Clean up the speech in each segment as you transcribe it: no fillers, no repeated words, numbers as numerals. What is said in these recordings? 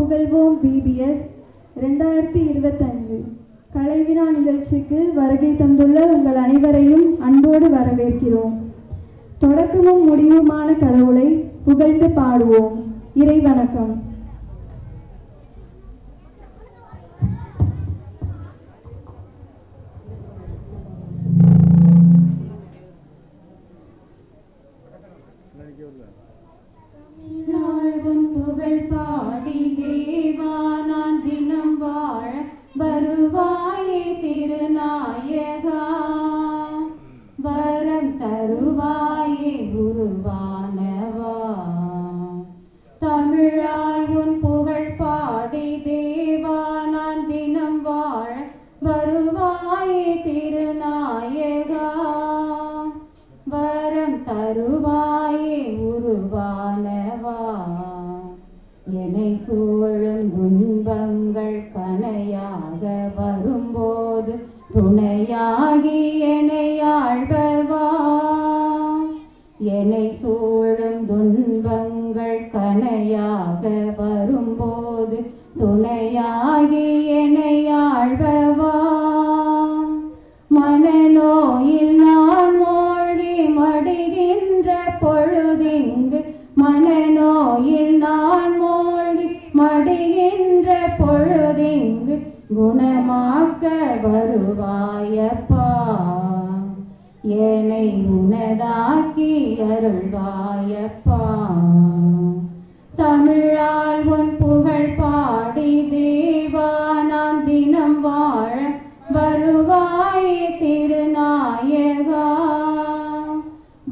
புகழ்வோம் VBS 2025 கலைவிழா நிகழ்ச்சிக்கு வருகை தந்துள்ள உங்கள் அனைவரையும் அன்போடு வரவேற்கிறோம். தொடக்கமும் முடிவுமான கடவுளை புகழ்ந்து பாடுவோம். இறைவணக்கம். புகழ் பாடி தேவா நான் தினம் வாழ வருவாயே திருநாயகா, வரம் தருவாயே குருவானவா. தமிழால் உன் புகழ் பாடி தேவா நான் தினம் வாழ வருவாயே திருநாயகா, வரம் தருவாயே உருவானவா. என்னை சூழும் துன்பங்கள் கணையாக வரும்போது துணையாகி என்னை ஆழ்பவா. என்னை சூழும் துன்பங்கள் கணையாக வரும்போது துணையாகி என்னை ஆழ்பவா. மனநோயில் நான் மூழ்கி மடிகின்ற பொழுதிங்கு, மனநோயில் நான் மூழ்கி மடிகின்ற பொழுதிங்கு குணமாக்க வருவாயப்பா. என்னை உனதாக்கி அருள்வாயப்பா. தமிழால் உன் புகழ் பாடி தேவா நான் தினம் வாழ வருவாயே திருநாயகா,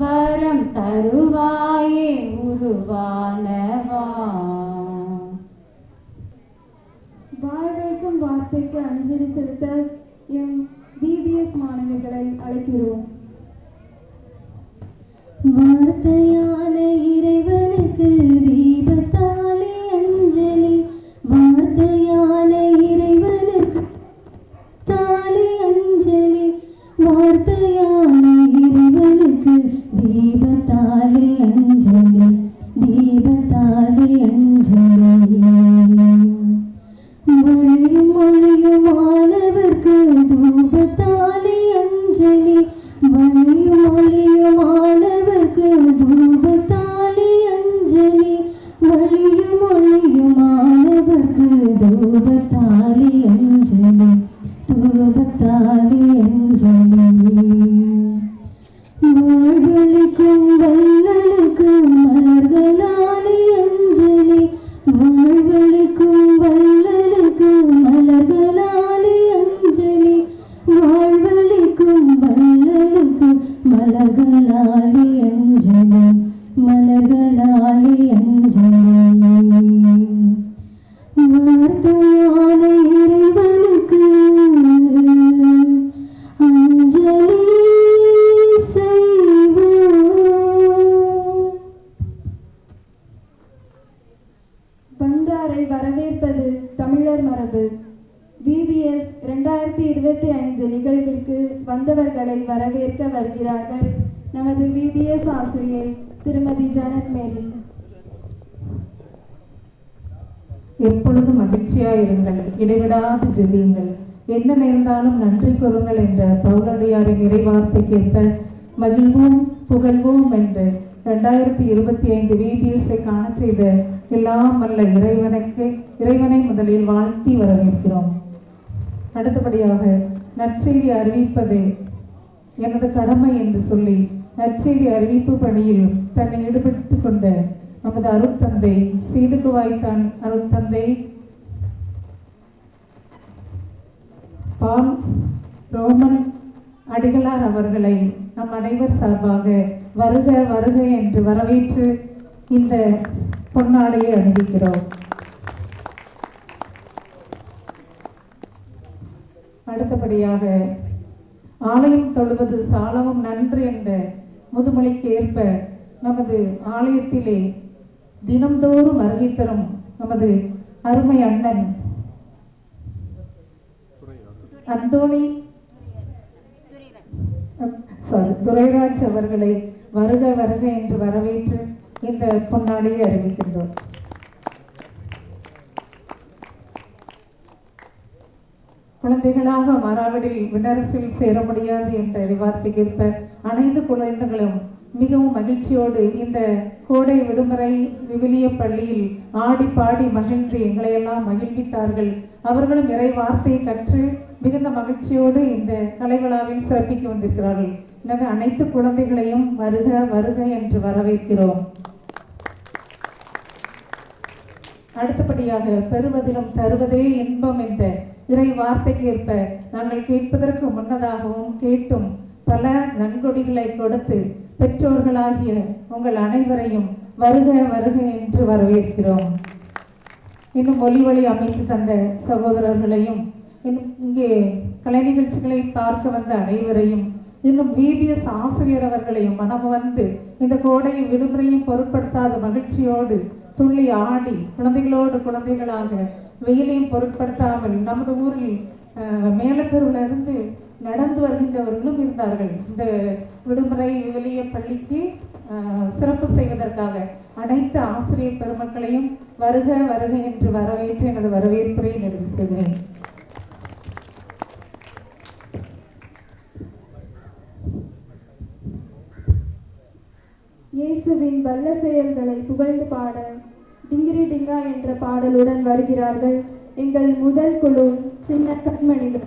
வரம் தருவாயே உருவானவா. வாழ்வைக்கும் வார்த்தைக்கு அஞ்சலி செலுத்த எம் VBS மாணவர்களை அழைக்கிறோம். வார்த்தையான இறைவனுக்கு தீபத்தாலே அஞ்சலி, வார்த்தையான இறைவனுக்கு தாலே அஞ்சலி, வார்த்தையான இறைவனுக்கு தீபத்தாலே அஞ்சலி, தீபத்தாலே அஞ்சலி. மொழியும் மொழியுமானவர்க்கு தூபத்தாலே அஞ்சலி, வழியும் மொழியுமானவர்க்கு தூபத்தாலே அஞ்சலி, வழியும் மொழியுமானவர்க்கு தூபத்தாலே அஞ்சலி, தூபத்தாலே அஞ்சலி. வாழ்வழிக்கும் வள்ளலுக்கு மலர்களாலே அஞ்சலி, வாழ்வழிக்கும் வள்ளலுக்கு மலர்களாலே அஞ்சலி, வாழ்வழிக்கும் வள்ளலுக்கு மலர்களாலே அஞ்சலி, மலர்களாலே அஞ்சலி. வார்த்தையான இறைவனுக்கு அஞ்சலி வந்தாரை வரவேற்பது தமிழர் மரபு. VBS 2025 நிகழ்விற்கு வந்தவர்களை வரவேற்க வருகிறார்கள் நமது VBS ஆசிரியை திருமதி ஜனட் மேரி. எப்பொழுதும் மகிழ்ச்சியாயிருங்கள், இடைவிடாது ஜெபியுங்கள், என்ன நேர்ந்தாலும் நன்றி கூறுங்கள் என்ற பவுலடியாரின் இறைவார்த்தைக்கேற்ப மகிழ்வோம் புகழ்வோம் என்று 2025 VBS-ஐ காண செய்த எல்லாம் வல்ல இறைவனை முதலில் வாழ்த்தி வரவேற்கிறோம். அடுத்தபடியாக நற்செய்தி அறிவிப்பது எனது கடமை என்று சொல்லி நற்செய்தி அறிவிப்பு பணியில் தன்னை ஈடுபடுத்திக் கொண்ட நமது அருட்தந்தை சீதுக்குவாய்த்தான் அருட்தந்தை பால் ரோமன் அடிகளார் அவர்களை நம் அனைவர் சார்பாக வருக வருக என்று வரவேற்று இந்த பொன்னாடையை அணிவிக்கிறோம். அடுத்தபடியாக ஆலயம் தொழுவது சாலவும் நன்று என்ற முதுமொழிக்கு ஏற்ப நமது ஆலயத்திலே தினம்தோறும் வருகை தரும் நமது அருமை அண்ணன் அந்தோணி துரைராஜ் அவர்களை வருக வருக என்று வரவேற்று இந்த பொன்னாடியை அறிவிக்கின்றோம். குழந்தைகளாக மாறாவிடில் விண்ணரசில் சேர முடியாது என்ற வார்த்தைக்கேற்ப அனைத்து குழந்தைகளும் மிகவும் மகிழ்ச்சியோடு இந்த கோடை விடுமுறை விவிலிய பள்ளியில் ஆடி பாடி மகிழ்ந்து எங்களையெல்லாம் மகிழ்வித்தார்கள். அவர்களும் இறை வார்த்தையை கற்று மிகுந்த மகிழ்ச்சியோடு இந்த கலை விழாவில் சிறப்பிக்க வந்திருக்கிறார்கள். எனவே அனைத்து குழந்தைகளையும் வருக வருக என்று வரவேற்கிறோம். அடுத்தபடியாக பெறுவதிலும் தருவதே இன்பம் என்ற இறை வார்த்தைக்கேற்ப நாங்கள் கேட்பதற்கு முன்னதாகவும் கேட்டும் பல நன்கொடிகளை கொடுத்து பெற்றோர்களாகிய உங்கள் அனைவரையும் வருக வருக என்று வரவேற்கிறோம். இன்னும் ஒலி வழி அமைத்து தந்த சகோதரர்களையும் இங்கே கலை நிகழ்ச்சிகளை பார்க்க வந்த அனைவரையும் இன்னும் விபிஎஸ் ஆசிரியர் அவர்களையும் மனம் வந்து இந்த கோடை விடுமுறையும் பொருட்படுத்தாத மகிழ்ச்சியோடு துள்ளி ஆடி குழந்தைகளோடு குழந்தைகளாக வெயிலையும் பொருட்படுத்தாமல் நமது ஊரில் மேலத்தெருவிலிருந்து நடந்து வருகின்றவர்களும் இருந்தார்கள். இந்த விடுமுறை விவிலிய பள்ளிக்கு சிறப்பு செய்வதற்காக அனைத்து ஆசிரியர் பெருமக்களையும் வருக வருக என்று வரவேற்று எனது வரவேற்புரை நிறைவு செய்கிறேன். இயேசுவின் வல்ல செயல்களை புகழ்ந்து பாட டிங்கிரி டிங்கா என்ற பாடலுடன் வருகிறார்கள் எங்கள் முதல் குழு சின்ன கண்மணிகள்.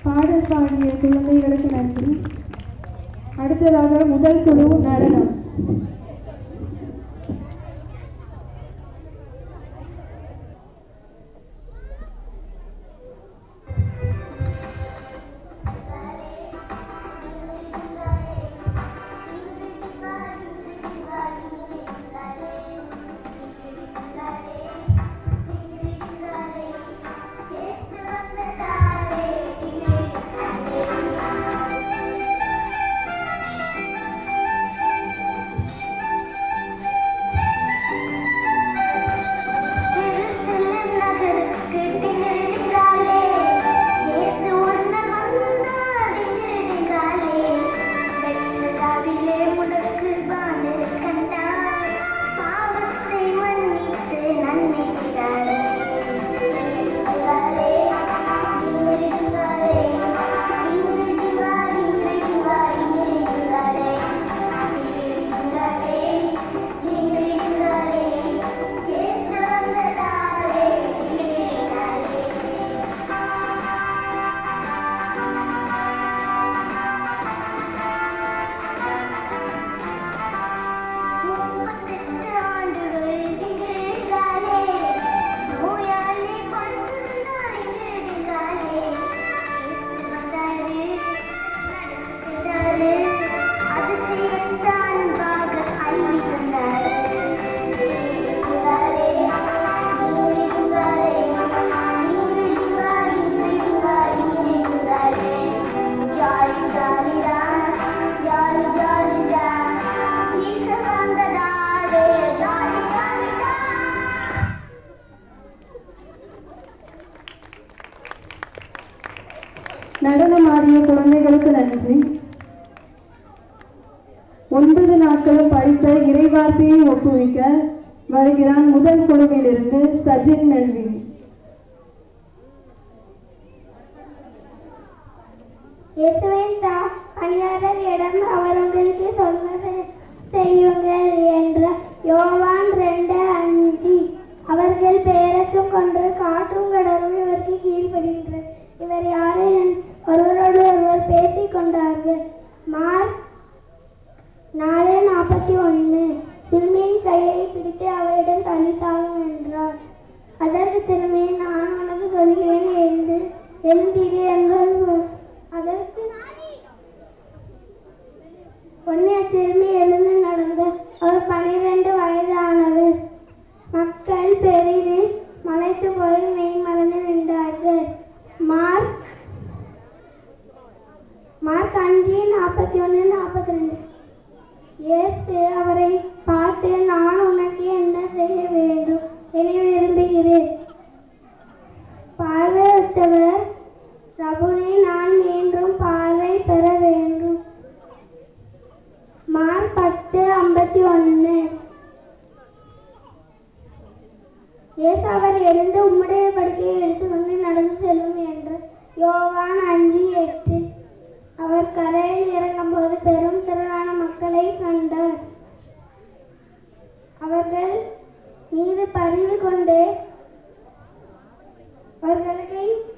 பாடல் பாடிய குழந்தைகளுக்கு நன்றி. அடுத்ததாக முதல் குழு நடனம். நடனமாடிய குழந்தைகளுக்கு நன்றி. 9 நாட்களும் படித்த இறைவார்த்தையை ஒப்புவிக்க வருகிறான் முதல் குழுவிலிருந்து சஜின் மெல்வின். இயேசுவின் பணியாளரிடம் அவர் உங்களுக்கு சொல்வதை செய்யுங்கள் என்ற யோவான் 2:5. அவர்கள் பெயரச்சும் கொண்டு காற்றும் கடலும் இவருக்கு கீழ்ப்படுகின்றனர். இவர் யாரு ஒருவரோடு ஒருவர் பேசிக் கொண்டார்கள். மார்க் 4:41. திரும்பியின் கையை பிடித்து அவரிடம் தள்ளித்தாகும் என்றார். அதற்கு திரும்பி நான் உனக்கு சொல்கிறேன் என்று எழுந்திடு என்றார். அதற்கு உடனே திரும்பி எழுந்து நடந்த அவர் 12 வயதானவர். மக்கள் பெரிது மலைத்து போய் மெய் மறந்து நின்றார்கள். மார்க் 5:41-42. இயேசு அவரை பார்த்து, நான் உனக்கு என்ன செய்ய வேண்டும் என விரும்புகிறேன்? பார்வையற்றவர், ரபுனி, நான் மீண்டும் பார்வை பெற வேண்டும். மார்க் 10:51. இயேசு அவர் எழுந்து உம்முடைய படுக்கையை எடுத்துக்கொண்டு நடந்து செல்லும் என்று யோவான் 5:8. அவர் கரையில் இறங்கும்போது பெரும் திரளான மக்களை கண்டார். அவர்கள் மீது பரிவு கொண்டு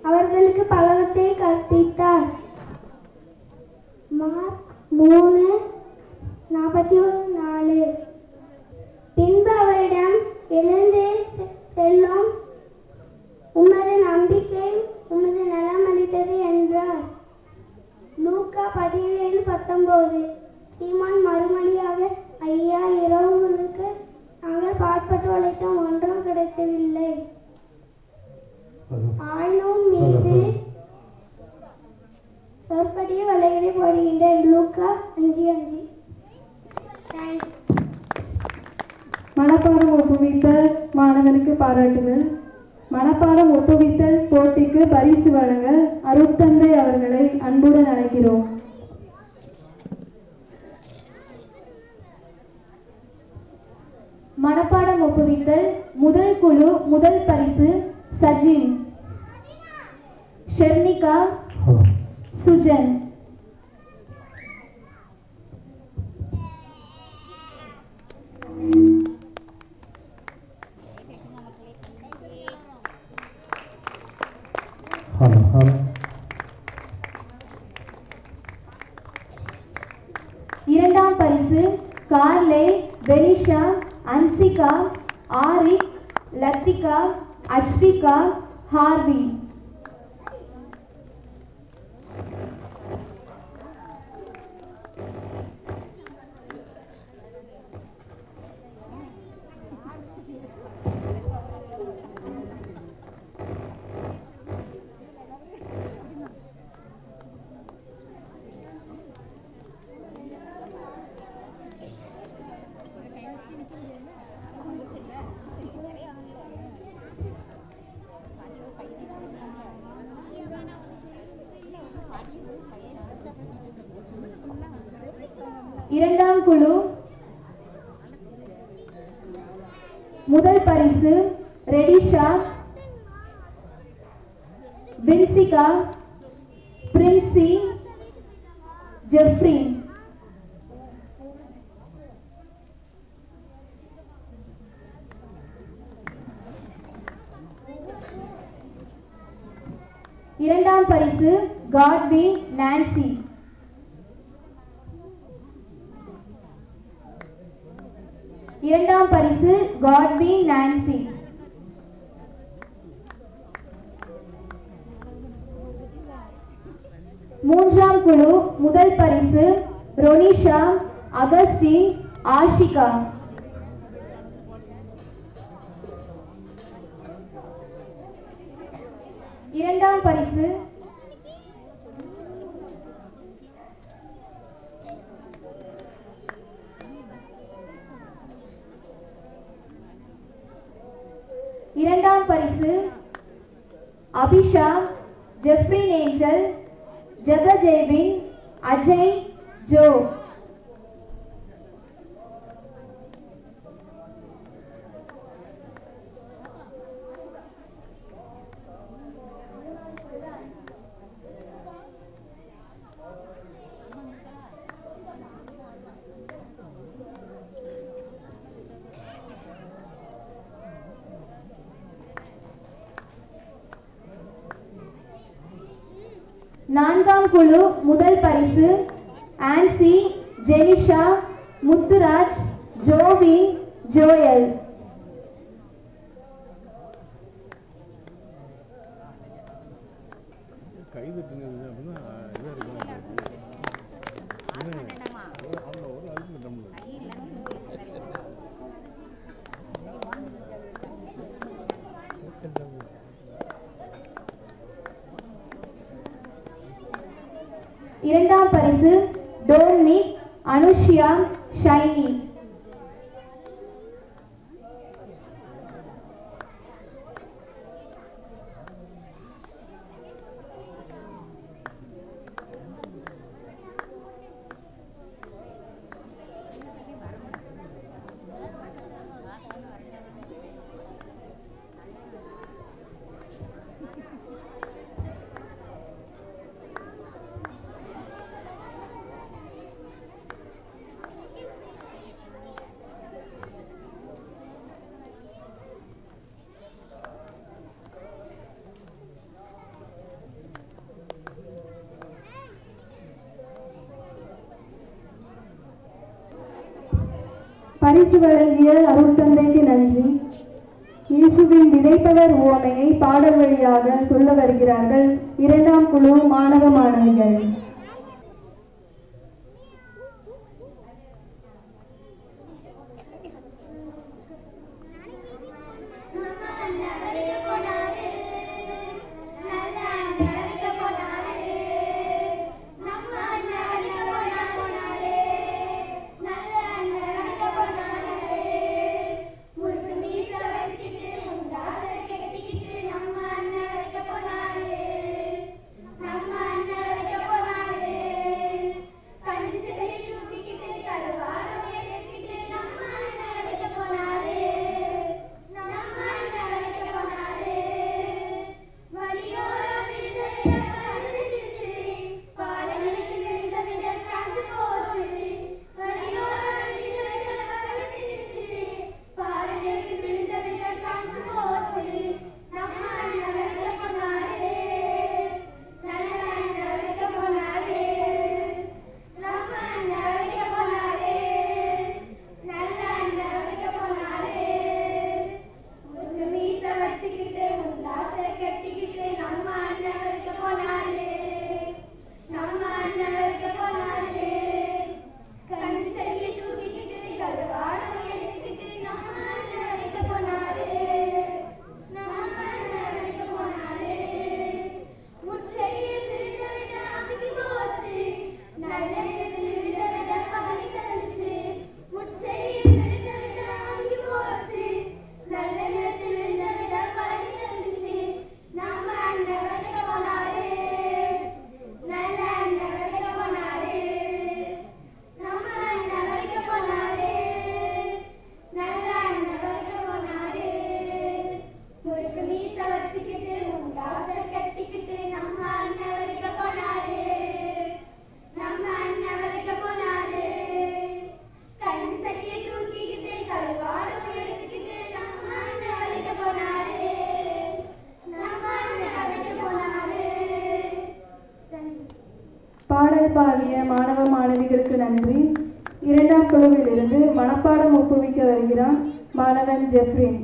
அவர்களுக்கு பலவற்றை கற்பித்தார். மார்க் 3:44. பின்பு அவரிடம், எழுந்து செல்லும், உமது நம்பிக்கை உமது நலம் அளித்தது என்றார். லூக்கா 17:19. சீமான் மறுமொழியாக, ஐயா, இரவு முழுக்க நாங்கள் பாட்பட்டு உழைத்தோம், ஒன்றும் கிடைக்கவில்லை. ஆயினும் மீது சொற்படிய வலைகளை போடுகின்றேன். லூக்கா 5:5. தேங்க்ஸ். மனப்பாடம் ஒப்புவித்த மாணவனுக்கு பாராட்டுகள். மனப்பாடம் ஒப்புவித்தல் போட்டிக்கு பரிசு வழங்க அருட்தந்தை அவர்களை அன்புடன் அழைக்கிறோம். மனப்பாடம் ஒப்புவித்தல் முதல் குழு முதல் பரிசு சஜின், ஷெர்னிகா, சுஜன். இரண்டாம் பரிசு கார்லே, பெனிஷா, அன்சிகா, ஆரிக், லத்திகா, அஸ்விகா, ஹார்வி. இரண்டாம் குழு முதல் பரிசு ரெடிஷா, வின்சிகா, பிரின்சி, ஜெஃப்ரி. இரண்டாம் பரிசு காட்வின், நான்சி. இரண்டாம் பரிசு காட்வின், நான்சி. மூன்றாம் குழு முதல் பரிசு ரொனிஷா, அகஸ்டின், ஆஷிகா. இரண்டாம் பரிசு Abisha, Jeffrey, Angel, Jebajevin, Ajay, Joe. நான்காம் குழு முதல் பரிசு ஆன்சி, ஜெனிஷா, முத்துராஜ், ஜோவின், ஜோயல். இரண்டாம் பரிசு டோம்னிக், அனுஷ்யா, ஷைனி. பரிசு வழங்கிய அருட்தந்தைக்கு நன்றி. இயேசுவின் விதைப்பவர் உவமையை பாடல் வழியாக சொல்ல வருகிறார்கள் இரண்டாம் குழு மாணவ மாணவிகள். பாடல் பாடிய மாணவ மாணவிகளுக்கு நன்றி. இரண்டாம் குழுவில் இருந்து மனப்பாடம் ஒப்புவிக்க வருகிறான் மாணவன் ஜெஃப்ரின்.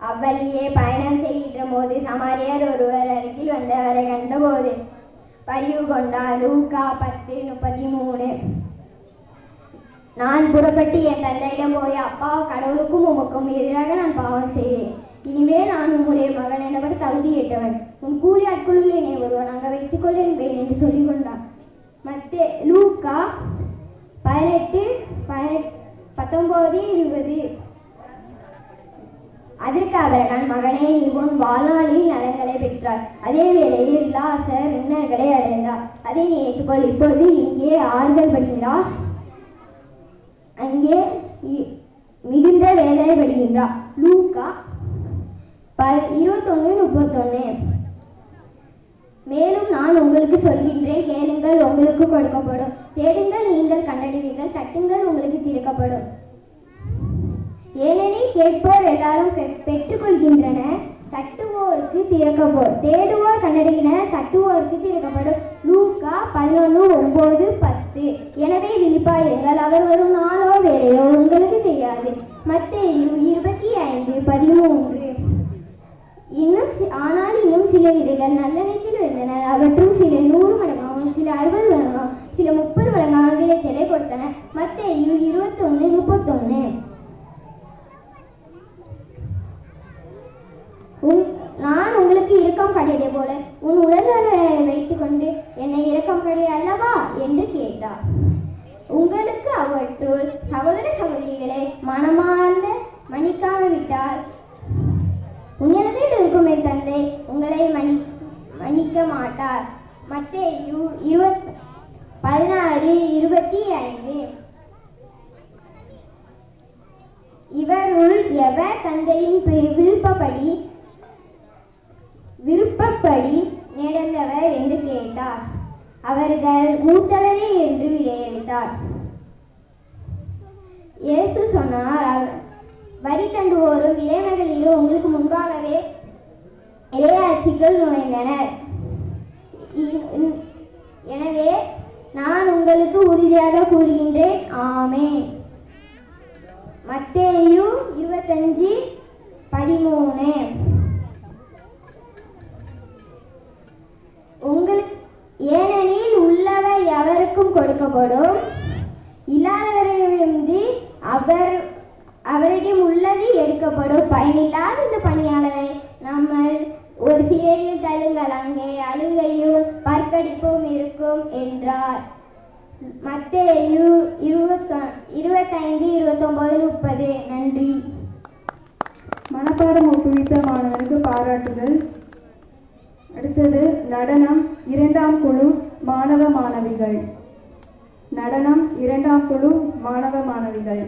அவ்வழியே பயணம் செய்கின்ற போது சமாரியர் ஒருவர் அருகில் வந்து அவரை கண்டபோது பரிவு கொண்டார். லூக்கா 10:33. நான் புறப்பட்டு என் தந்தையிடம் போய், அப்பா, கடவுளுக்கும் உமக்கும் எதிராக நான் பாவம் செய்தேன். இனிமேல் நான் உம்முடைய மகன் எனப்பட தகுதியேற்றவன். உன் கூலி ஆட்களுள் என்னை ஒருவனாக வைத்துக் கொள்ள என்பேன் என்று சொல்லிக் கொண்டான். லூக்கா 18:19-20. அதற்கு ஆபிரகாம், மகனே, நீ உன் வாழ்நாளில் நலன்களை பெற்றார், அதே வேளையில் லாசர் இன்னல்களை அடைந்தார். அதை நினைத்துக்கொள். இப்பொழுது இங்கே ஆறுதல் படுகிறார், அங்கே மிகுந்த வேதனைப்படுகின்றார். லூக்கா 21:31. மேலும் நான் உங்களுக்கு சொல்கின்றேன், கேளுங்கள், உங்களுக்கு கொடுக்கப்படும், தேடுங்கள், நீங்கள் கண்டடைவீர்கள், தட்டுங்கள், உங்களுக்கு திறக்கப்படும். ஏனெனில் கேட்போர் எல்லாரும் பெற்றுக்கொள்கின்றனர், தட்டுவோருக்கு திறக்கப்படும், தேடுவோர் கண்டடைகின்றனர், தட்டுவோருக்கு திறக்கப்படும். லூக்கா 11:9-10. எனவே விழிப்பாயிருங்கள், அவர் வரும் நாளோ வேலையோ உங்களுக்கு தெரியாது. மத்தேயு 25:13. ஆனால் இன்னும் சில விதைகள் நல்ல நிலத்தில் விழுந்தன, அவற்றும் சில 100 மடங்காகவும், சில 60 மடங்காகவும், சில 30 மடங்காகவும் விளைச்சலை கொடுத்தன. மத்தேயு 21:31. நான் உங்களுக்கு இரக்கம் காட்டியதை போல உன் உடல்நலனை வைத்துக் கொண்டு என்னை இரக்கம் காட்டிய அல்லவா என்று கேட்டார். உங்களுக்கு அவற்றுள் சகோதர சகோதரிகளை மனமார்ந்த மன்னிக்காமல் விட்டால் உன்னதத்தில் இருக்கும் என் தந்தை உங்களை மன்னிக்க மாட்டார். மத்தேயு 16:25. இவருள் எவர் தந்தையின் விருப்பப்படி நடந்தவர் என்று கேட்டார். அவர்கள், மூத்தவரே என்று விடையளித்தார். இயேசு சொன்னார், வரி தண்டுவோரும் இறைமகளிலும் உங்களுக்கு முன்பாகவே இறையாட்சிக்குள் நுழைந்தனர். எனவே நான் உங்களுக்கு உறுதியாக கூறுகின்றேன், ஆமென். மத்தேயு 25:13. ஏனெனில் உள்ளவர் எவருக்கும் கொடுக்கப்படும், இல்லாதவரிடமிருந்து அவரிடம் உள்ளது எடுக்கப்படும். பயனில்லாத இந்த பணியாளரை நம்ம ஒரு சிறையில் தள்ளுங்கள், அங்கே அழுகையும் பற்கடிப்பும் இருக்கும் என்றார். மத்தேயு 25:29-30. நன்றி. மனப்பாடம் ஒப்புவித்த மாணவனுக்கு பாராட்டுதல். அடுத்தது நடனம் 2ஆம் குழு மாணவ மாணவிகள். நடனம் 2ஆம் குழு மாணவ மாணவிகள்.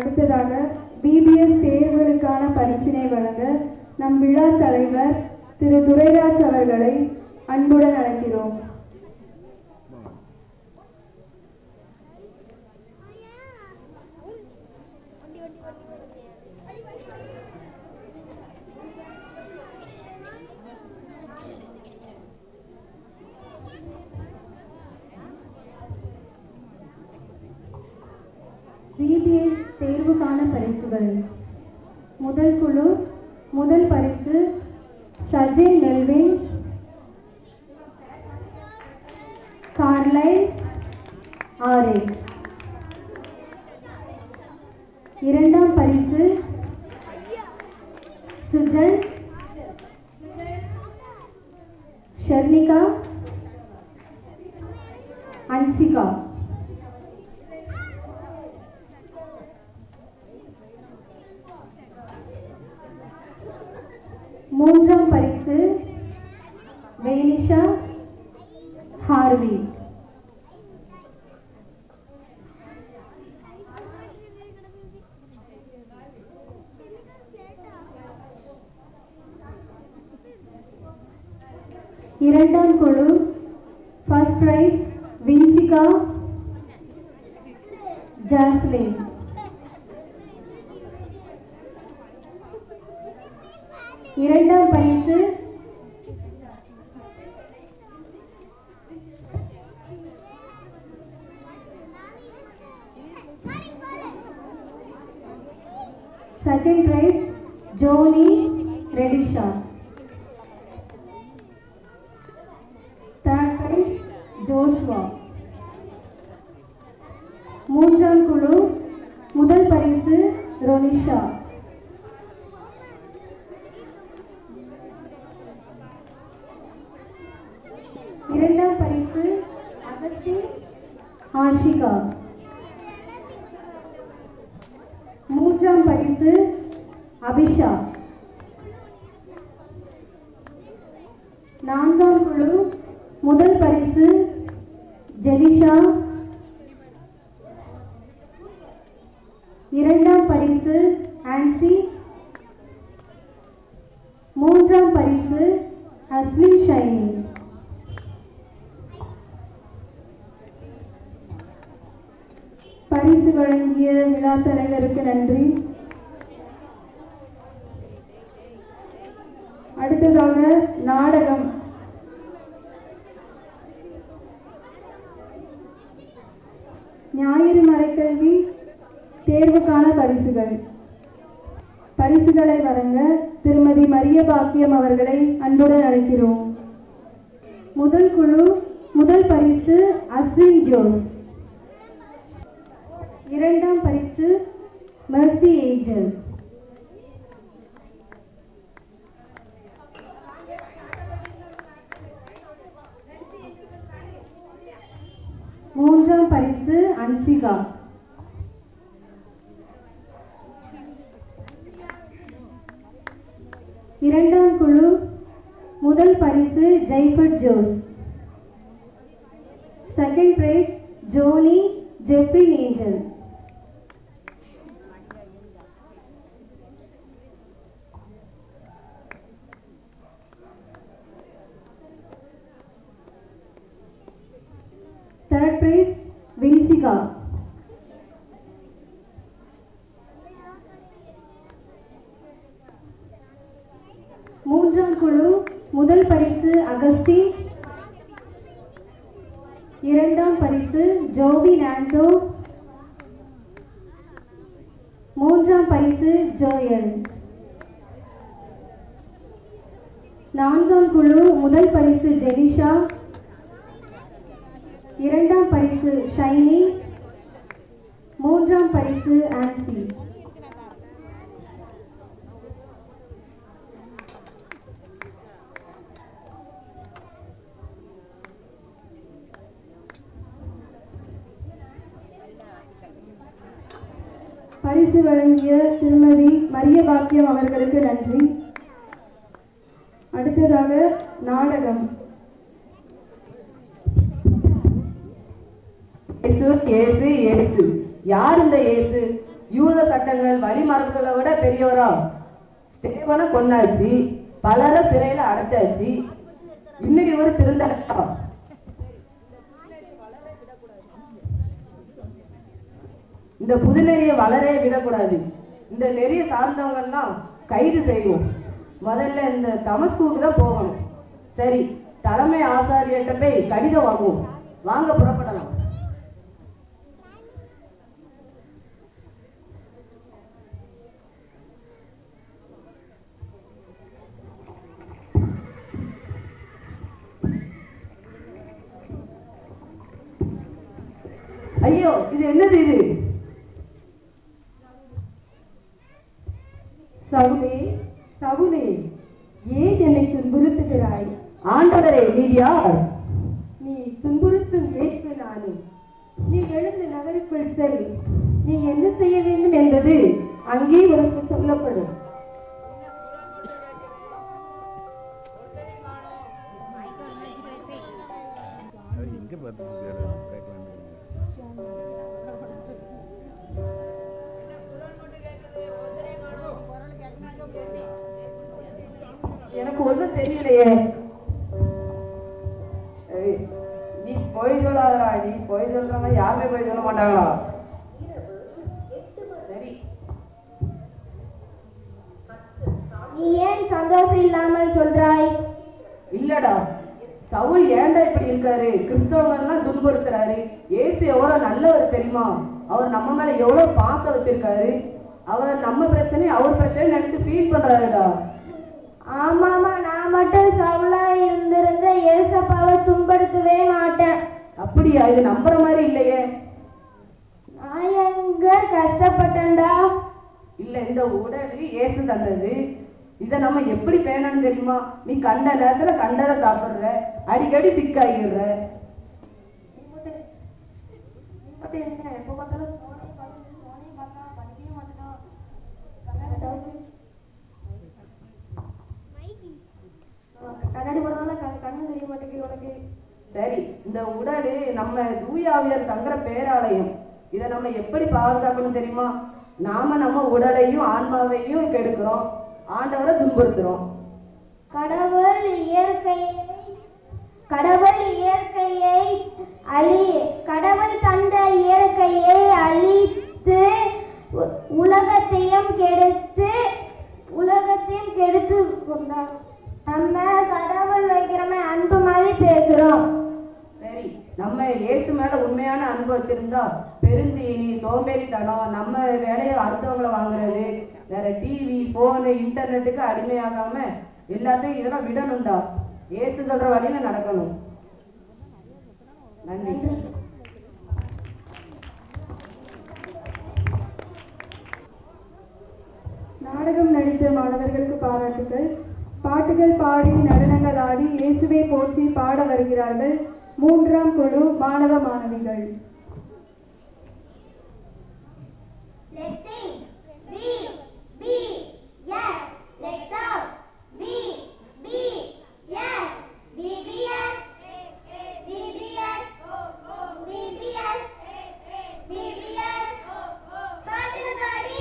அடுத்ததாக பிபிஎஸ் தேர்வுகளுக்கான பரிசினை வழங்க நம் விழா தலைவர் திரு துரைராஜ் அவர்களை அன்புடன் அழைக்கிறோம். பிபிஎஸ் தேர்வுக்கான பரிசுகள். முதல் குழு முதல் பரிசு சஜின் மெல்வின், கார்லைல் ஆரே. இரண்டாம் பரிசு சுஜன், ஷர்னிகா, அன்சிகா. மூன்றாம் பரிசு வேனிஷா, ஹார்வி. இரண்டாம் குழு ஃபர்ஸ்ட் பிரைஸ் வின்சிகா, ஜாஸ்லின். இரண்டாம் பரிசு second prize Johnny Redisha. Third prize Joshua. மூன்றாம் குழு முதல் பரிசு ரொனிஷா. இரண்டாம் பரிசு அகஸ்டின், ஆஷிகா. மூன்றாம் பரிசு அபிஷா. நான்காம் குழு முதல் பரிசு ஜெனிஷா. இரண்டாம் பரிசு ஆன்சி. மூன்றாம் பரிசு அஸ்வின் ஷைனி. பரிசு வழங்கிய விழா தலைவருக்கு நன்றி. அடுத்ததாக நாடகம். ஞாயிறு மறைக்கல்வி தேர்வுக்கான பரிசுகள். பரிசுகளை வழங்க திருமதி மரிய பாக்கியம் அவர்களை அன்புடன் அழைக்கிறோம். முதல் குழு முதல் பரிசு அஸ்வின் ஜோஸ். இரண்டாம் பரிசு மெர்சி ஏஞ்சல். மூன்றாம் பரிசு அன்சிகா. இரண்டாம் குழு முதல் பரிசு Jayfert Jose. Second prize Johnny Jeffrey Angel. Third prize Vinsika. மூன்றாம் குழு முதல் பரிசு அகஸ்டின். இரண்டாம் பரிசு ஜோவி நாண்டோ. மூன்றாம் பரிசு ஜோயல். நான்காம் குழு முதல் பரிசு ஜெனிஷா. இரண்டாம் பரிசு ஷைனி. மூன்றாம் பரிசு ஆன்சி. பரிசு வழங்கிய திருமதி மரிய பாக்கியம் அவர்களுக்கு நன்றி. அடுத்ததாக நாடகம். இயேசு இயேசு இயேசு. யார் இந்த இயேசு? யூத சட்டங்கள் வழிமரபுகளை விட பெரியவரா? ஸ்தேவனை கொண்டாச்சு, பலரை சிறையில அடைச்சாச்சு, இன்னும் இவர் திருந்தடா? இந்த புது நெறிய வளரே விடக்கூடாது. இந்த நெறிய சார்ந்தவங்கன்னா கைது செய்வோம். முதல்ல இந்த தமஸ்குவுக்கு தான் போகணும். சரி, தலைமை ஆசாரியர்கிட்ட போய் கடிதம் வாங்குவோம். வாங்க, புறப்படலாம். ஐயோ, இது என்னது? இது சவுலே, சவுலே, ஏன் என்னை துன்புறுத்துகிறாய்? ஆண்டவரே, நீர் யார்? நீ துன்புறுத்தும் இயேசு நானே. நீ எழுந்து நகருக்குள் செல். நீ என்ன செய்ய வேண்டும் என்பது அங்கே உனக்கு சொல்லப்படும். எனக்கு ஒண்ணும் தெரியலையே. நீ போய் சொல்லாதடா. நீ போய் சொல்றவங்க யாருமே போய் சொல்ல மாட்டாங்களா? சரி, நீ ஏன் சந்தோஷம் இல்லாமல் சொல்றாய்? இல்லடா, சவுல் ஏன்டா இப்படி இருக்காரு? கிறிஸ்தவங்கள்லாம் துன்புறுத்துறாரு. இயேசு எவ்வளவு நல்லவர் தெரியுமா? அவர் நம்ம மேல எவ்வளவு பாசம் வச்சிருக்காரு. அவர் நம்ம பிரச்சனை அவர் பிரச்சனை நினைச்சு ஃபீல் பண்றாருடா. ஆமாமா, நான் மட்டும் சவுலா இருந்திருந்த ஏசப்பாவை துன்படுத்தவே மாட்டேன். அப்படியா? இது நம்புற மாதிரி இல்லையே. நான் எங்க கஷ்டப்பட்டேன்டா. இல்ல, இந்த உடல் இயேசு தந்தது. இதை நம்ம எப்படி பேணணும் தெரியுமா? நீ கண்ட நேரத்துல கண்டதை சாப்பிடுற, அடிக்கடி சிக்காகிடுற. கண்ணாடி போடுறதால கண்ணு தெரிய மாட்டேங்குது உனக்கு. சரி, இந்த உடல் நம்ம தூயாவியர் தங்குற பேராலயம். இதை நம்ம எப்படி பாதுகாக்கணும் தெரியுமா? நாம நம்ம உடலையும் ஆன்மாவையும் கெடுக்கிறோம், ஆண்டவரை துன்புறுத்துறோம். கடவுள் தந்த இயற்கையை அழித்து உலகத்தையும் கெடுத்து கொண்டார். நம்ம கடவுள் வைக்கிறமே அன்பு மாதிரி பேசுறோம். சரி, நம்ம இயேசு மேல உண்மையான அன்பு வச்சிருந்தா பெருந்தீனி, சோம்பேறித்தனம், நம்ம வேலையை அடுத்தவங்களை வாங்குறது, வேற டிவி, போனு, இன்டர்நெட்டுக்கு அடிமையாகாம எல்லாத்தையும் இதெல்லாம் விடணும்டா. இயேசு சொல்ற வழியில நடக்கணும். நன்றி. நாடகம் நடித்த மாணவர்களுக்கு பாராட்டுகள். பாட்டுகள் பாடி நடனங்கள் ஆடி இயேசுவை போற்றி பாட வருகிறார்கள் 3ஆம் குழு மாணவ மாணவிகள். Let's sing. B, B, yes. Let's shout. B, B, yes. BBS, BBS, BBS, BBS. பாட்டுகள் பாடி,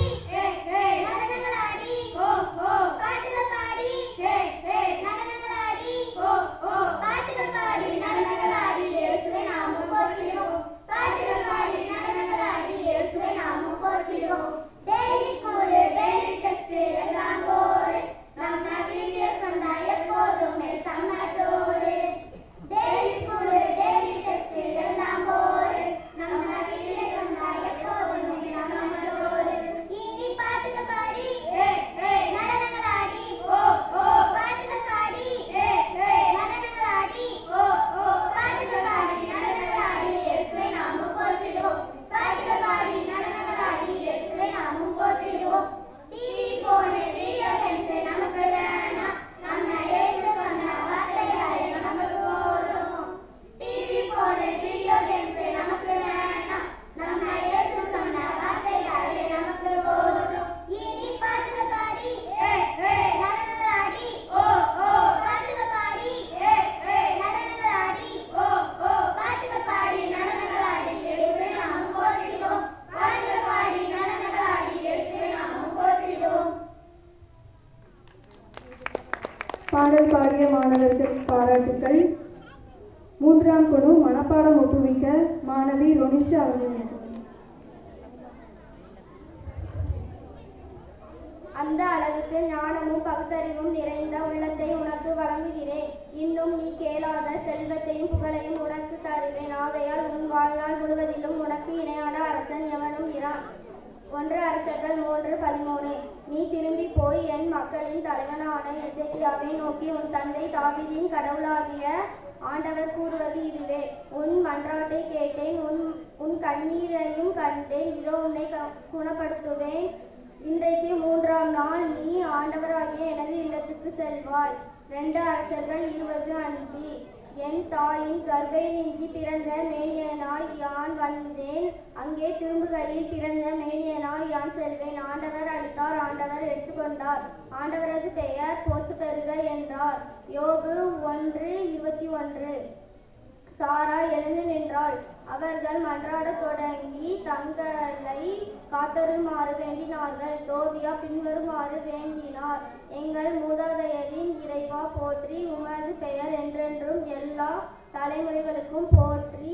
நடனங்கள் ஆடி, பாட்டுகள் பாடி, நடனங்கள் ஆடி, பாட்டுகள் பாடி, நடனங்கள் ஆடி, இயேசுவை நாமும் போற்றிடுவோம். பாடல் பாடிய மாணவர்கள் பாராட்டுக்கள். 3ஆம் குழு மனப்பாடம் ஒப்புவிக்க மாணவி ரொனிஷா அவர்கள். அந்த அளவுக்கு ஞானமும் பகுத்தறிவும் நிறைந்த உள்ளத்தை உனக்கு வழங்குகிறேன். இன்னும் நீ கேளாத செல்வத்தையும் புகழையும் உனக்கு தருவேன். ஆகையால் உன் வாழ்நாள் முழுவதிலும் உனக்கு இணையான அரசன் எவனும் இரான். 1 அரசர்கள் 3:13. நீ திரும்பி போய் என் மக்களின் தலைவனான எசேக்கியாவை நோக்கி, உன் தந்தை தாவீதின் கடவுளாகிய ஆண்டவர் கூறுவது இதுவே: உன் மன்றாட்டை கேட்டேன், உன் கண்ணீரையும் கண்டேன். இதோ உன்னை குணப்படுத்துவேன். இன்றைக்கு 3ஆம் நாள் நீ ஆண்டவராகிய எனது இல்லத்துக்கு செல்வாய். 2 அரசர்கள் 20:5. என் தாயின் கர்ப்பை நின்றி பிறந்த மேனியனாய் யான் வந்தேன். அங்கே திரும்புகையில் பிறந்த மேனியனாய் யான் செல்வேன். ஆண்டவர் அளித்தார், ஆண்டவர் எடுத்துக்கொண்டார். ஆண்டவரது பெயர் போற்று பெறுக என்றார். யோபு 1:21. சாரா எழுந்து நின்றாள். அவர்கள் மன்றாடத் தொடங்கி தங்களை காத்தருமாறு வேண்டினார்கள். தோபியா பின்வருமாறு வேண்டினார்: எங்கள் மூதாதையரின் இறைவா போற்றி, உமது பெயர் என்றென்றும் எல்லா தலைமுறைகளுக்கும் போற்றி.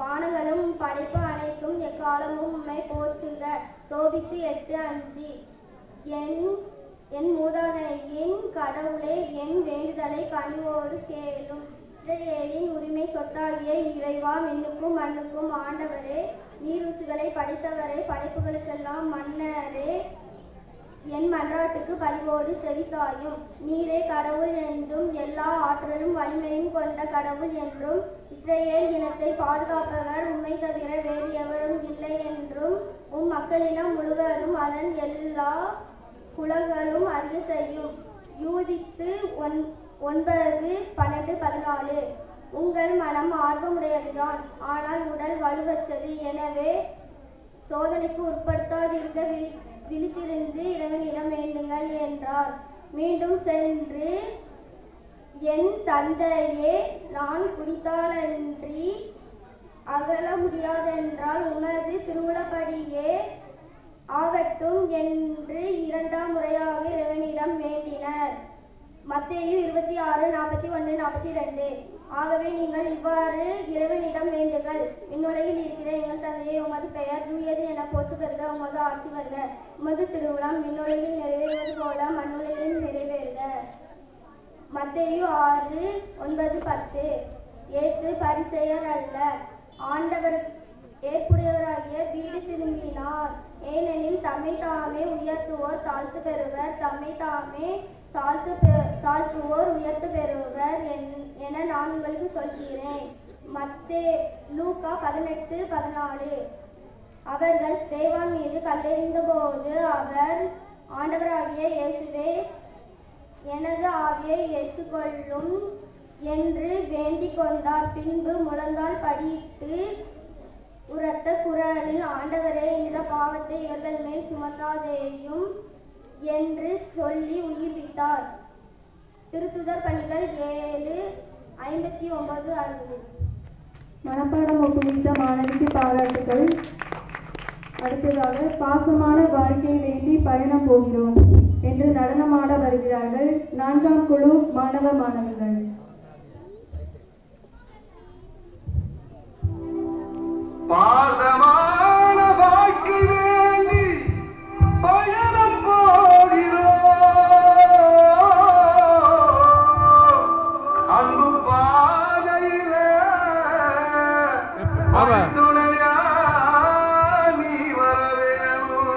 வானங்களும் படைப்பு அனைத்தும் எக்காலமும் உம்மை போற்றுக. தோபித்து 8:5. என் மூதாதையின் கடவுளே, என் வேண்டுதலை கனிவோடு கேளும். இஸ்ரவேலின் உரிமை சொத்தாகிய இறைவா, விண்ணுக்கும் மண்ணுக்கும் ஆண்டவரே, நீரூற்றுகளை படைத்தவரே, படைப்புகளுக்கெல்லாம் மன்னரே, என் மன்றாட்டுக்கு பரிவோடு செவிசாயும். நீரே கடவுள் என்றும் எல்லா ஆற்றலும் வலிமையும் கொண்ட கடவுள் என்றும் இஸ்ரவேல் இனத்தை பாதுகாப்பவர் உம்மை தவிர வேறு எவரும் இல்லை என்றும் உம் மக்களினம் முழுவதும் அதன் எல்லா குலங்களும் அறிய செய்யும். யூதித்து 9:12-14. உங்கள் மனம் ஆர்வமுடையதுதான், ஆனால் உடல் வலுவற்றது. எனவே சோதனைக்கு உட்படுத்தாதிருக்க விழித்திருந்து இறைவனிடம் வேண்டுங்கள் என்றார். மீண்டும் சென்று, என் தந்தையே, நான் குடித்தாலன்றி அகல முடியாதென்றால் உமது திருவுளப்படியே ஆகட்டும் என்று 2ஆம் முறையாக இறைவனிடம் வேண்டினர். மத்தேயு 26:41-42. ஆகவே நீங்கள் இவ்வாறு இறைவனிடம் வேண்டுங்கள்: விண்ணுலகில் இருக்கிற எங்கள் தந்தையே, உமது பெயர் தூயது என போற்று பெறுக. உமது ஆட்சி வருக. உமது திருவுளம் விண்ணுலகில் நிறைவேறுவது போல மண்ணுலகில் நிறைவேறுக. மத்தேயு 6:9-10. இயேசு பரிசேயர் அல்ல, ஆண்டவர் ஏற்புடையவராகிய வீடு திரும்பினார். ஏனெனில் தம்மை தாமே உயர்த்துவோர் தாழ்த்து பெறுவர், தம்மை தாமே தாழ்த்துவோர் உயர்த்து பெறுவர் என நான் உங்களுக்கு சொல்கிறேன். லூக்கா 18:14. அவர்கள் ஸ்தேவான் மீது கல்லெறிந்த போது அவர், ஆண்டவராகிய இயேசுவே, எனது ஆவியை ஏற்றுக்கொள்ளும் என்று வேண்டிக் கொண்டார். பின்பு முழந்தால் படியிட்டு உரத்த குரலில், ஆண்டவரே, இந்த பாவத்தை இவர்கள் மேல் சுமத்தாதேயும் என்று சொல்லி உயிர் விட்டார். திருத்துதர் பணிகள் 7:59-60. மனப்பாடம் ஒப்புவித்த மாணவிக்கு பாராட்டுகள். அடுத்ததாக, பாசமான வாழ்க்கை வேண்டி பயணம் போகிறோம் என்று நடனமாட வருகிறார்கள் 4ஆம் குழு மாணவ மாணவிகள். பாசமான வாழ்க்கை வேண்டி பயணம் போகிறோம், அன்பு பாதையில துணையா நீ வர வேணும்.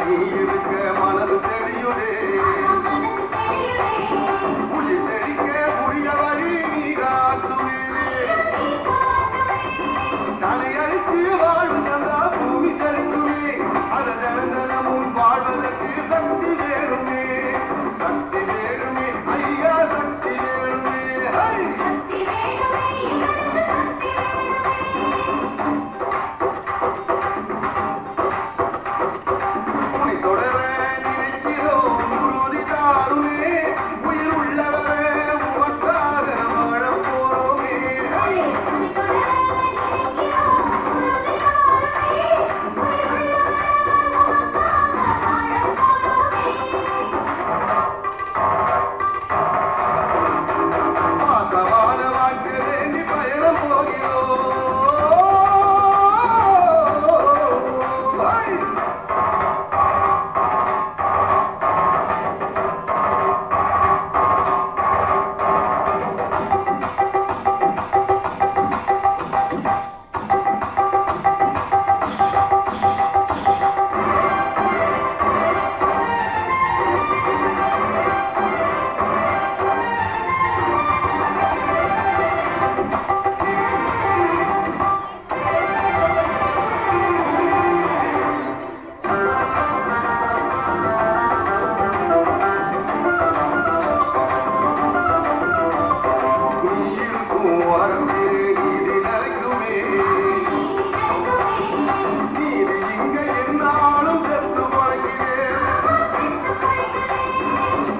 நீ இருக்க மனது தெரியுதே உயிர் செழிக்க உரிய வழி நீ காட்டுவீரே தலை அழிச்சு வாழ்வு தந்தா பூமி செழிக்குமே அதை தினமும் வாழ்வதற்கு சக்தி வேணுமே சக்தி வேணுமே ஐயா சக்தி வேணுமே உன்னை தொடர நினைக்கிறோம் குருதி தாருமே உயிர் உள்ளவரே உமக்காக வாழப் போறோமே பாசமான வாழ்க்கை வேண்டி பயணம் போகிறோம் நீ இருக்கும் உலகத்திலே நீதி நிலைக்குமே நீதி இங்க என்னாலும் செத்து பழகிறேன்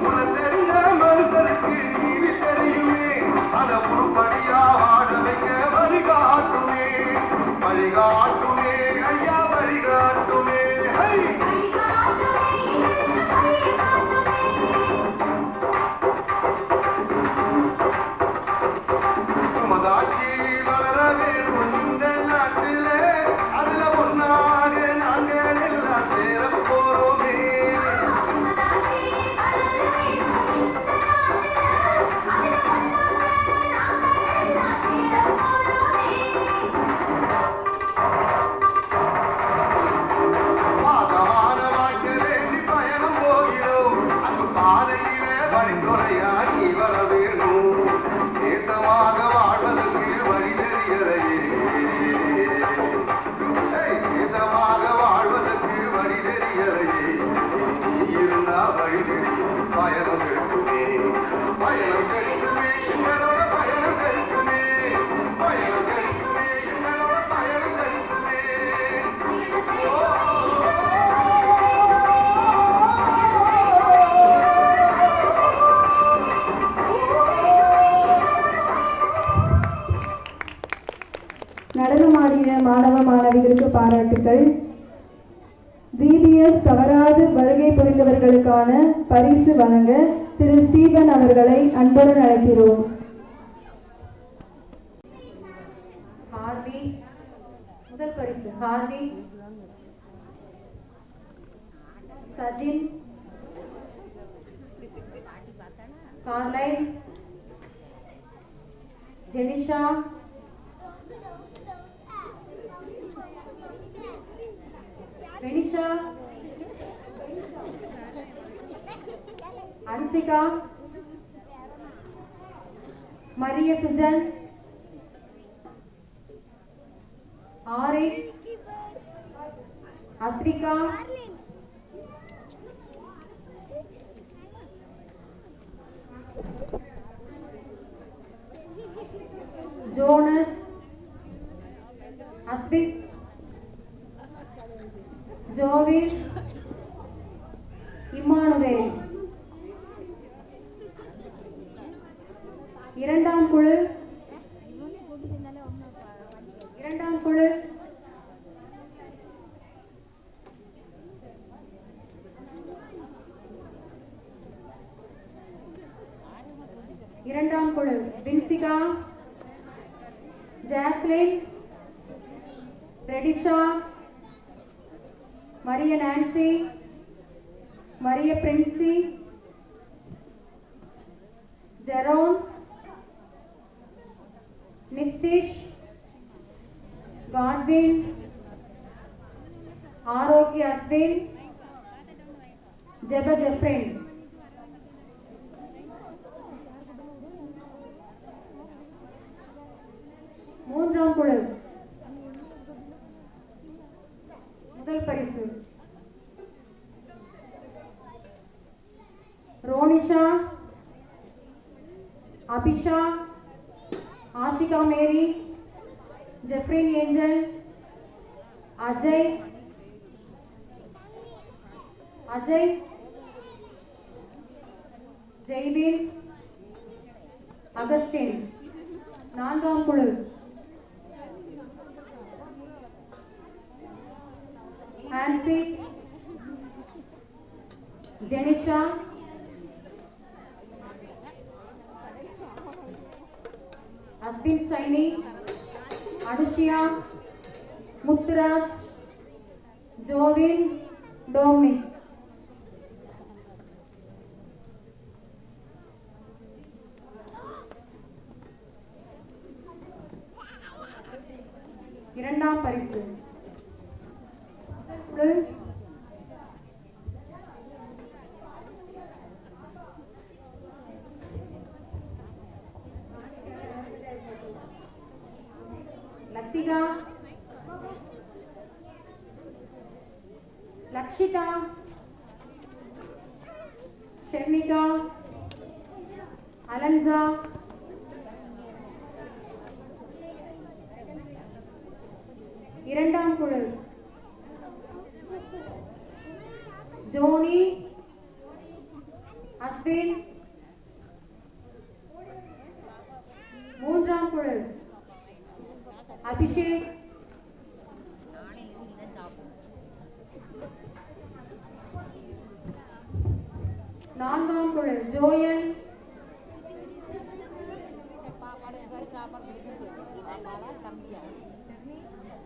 உன்னை தெரிஞ்ச மனுஷனுக்கு நீதி தெரியுமே அதை உருப்படியா வாழ வைக்க வழிகாட்டுமே வழிகாட்டுமே ஐயா வழிகாட்டுமே ஹை மதாட்சி வளர வேணும் இந்த நாட்டிலே அதுல ஒன்னாக நாங்கள் எல்லாம் சேர போறோமே பாசமான வாழ்க்கை வேண்டி பயணம் போகிறோம் அந்த பாதையிலே வழித்துணையா நீ வர வேணும் தேசமாக வாழ்வதற்கு வழி தெரியலையே தேசமாக வாழ்வதற்கு வழி தெரியலையே நீ இருந்தா வழி தெரியும் பயணம் செலுத்துமே பயணம் செலுத்துமே எங்களோட பயணம் செலுத்துமே பயணம் செலுத்துமே எங்களோட பயணம் செலுத்துமே நடனமாடிய மாணவ மாணவிகளுக்கு பாராட்டுகள். VBS தவறாது வருகை புரிந்தவர்களுக்கான பரிசு வழங்க திரு ஸ்டீபன் அவர்களை அன்புடன் அழைக்கிறோம். ஹார்வி முதல் பரிசு ஹார்வி, சஜின், கார்லைன், ஜெனிஷா, வெனிஷா, அன்சிகா, மரிய சுஜன், ஆரிக், அஸ்ரிகா, ஜோனஸ், அஸ்வித், ஜோவில், இம்மானுவேல். இரண்டாம் குழு வின்சிகா, ஜாஸ்லின், ரெடிஷா, மரிய நான்சி, மரிய பிரின்சி, ஜெரோன், நித்திஷ், காட்வின், ஆரோக்கிய அஸ்வின், ஜெப ஜெஃப்ரின். மூன்றாம் குழு முதல் பரிசு ரோனிஷா, அபிஷா, ஆஷிகா மேரி, ஜெஃப்ரின் ஏஞ்சல், அஜய், ஜெய்பின், அகஸ்டின். நான்காம் குழு ஆன்சி, ஜெனிஷா, அஸ்வின் ஸ்டைனி, அனுஷியா, முத்துராஜ், ஜோவின், டோமினிக். இரண்டாம் பரிசு லத்திகா, லக்ஷிதா, ஷர்மிகா, அலன்சா, இரண்டாம் குழு ஜோனி, அஸ்வின். மூன்றாம் குழு அபிஷேக், நான்காம் குழு ஜோயல்,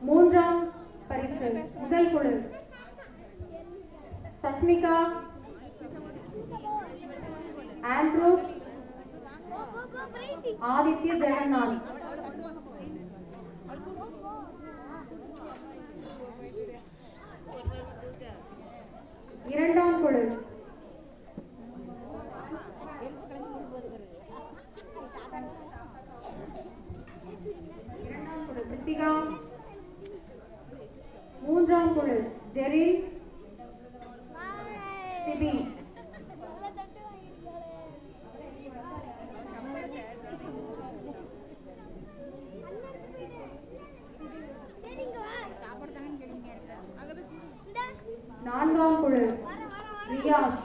மூன்றாம் பரிசு முதல் குழு சஸ்மிகா, ஆண்ட்ரூஸ், ஆதித்ய ஜெகநாத். இரண்டாம் குழு கிருத்திகா, மூன்றாம் குழு ஜெரின், சிபி. நான்காம் குழு ரியாஷ்,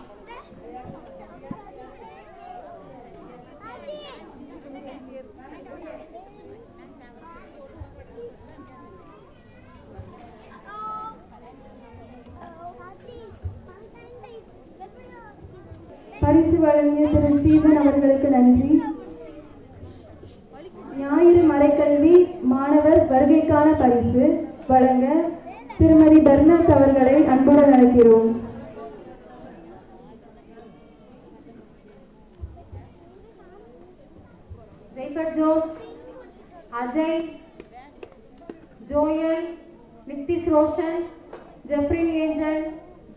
பரிசு வழங்கிய திரு ஸ்டீபன் அவர்களுக்கு நன்றி. ஞாயிறு மறைக்கல்வி மாணவர் வருகைக்கான பரிசு வழங்க திருமதி பெர்னாத் அவர்களை அன்புடன் அழைக்கிறோம். ஜெய்பட் Jose, Ajay, Joel, Nithish Roshan, Jeffrin Angel,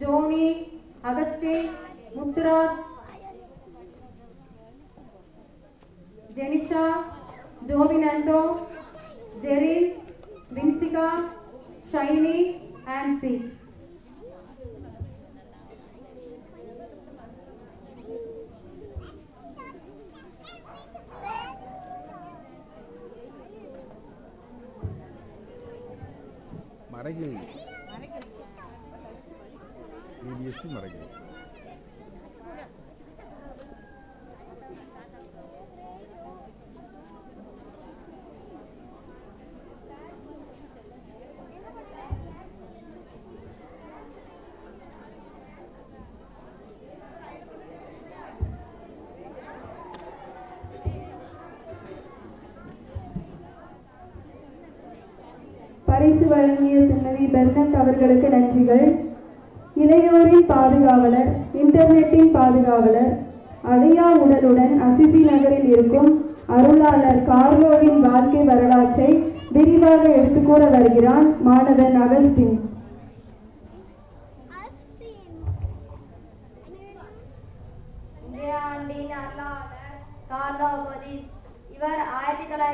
Johnny, Augustine, Muthuraj, Jenisha, ஜோவினண்டோ, ஜெரின், வின்சிகா, ஷைனி, ஆன்சி. மறைகள் EBSC மறைகள். பரிசு வழங்கிய திருமதி பெர்னாத் அவர்களுக்கு நன்றிகள். இளையோரின் பாதுகாவலர், இன்டர்நெட்டின் பாதுகாவலர், அழியா உடலுடன் அசிசி நகரில் இருக்கும் அருளாளர் கார்லோவின் வாழ்க்கை வரலாற்றை விரிவாக எடுத்துக்கூற வருகிறான் மாணவன் அகஸ்டின்.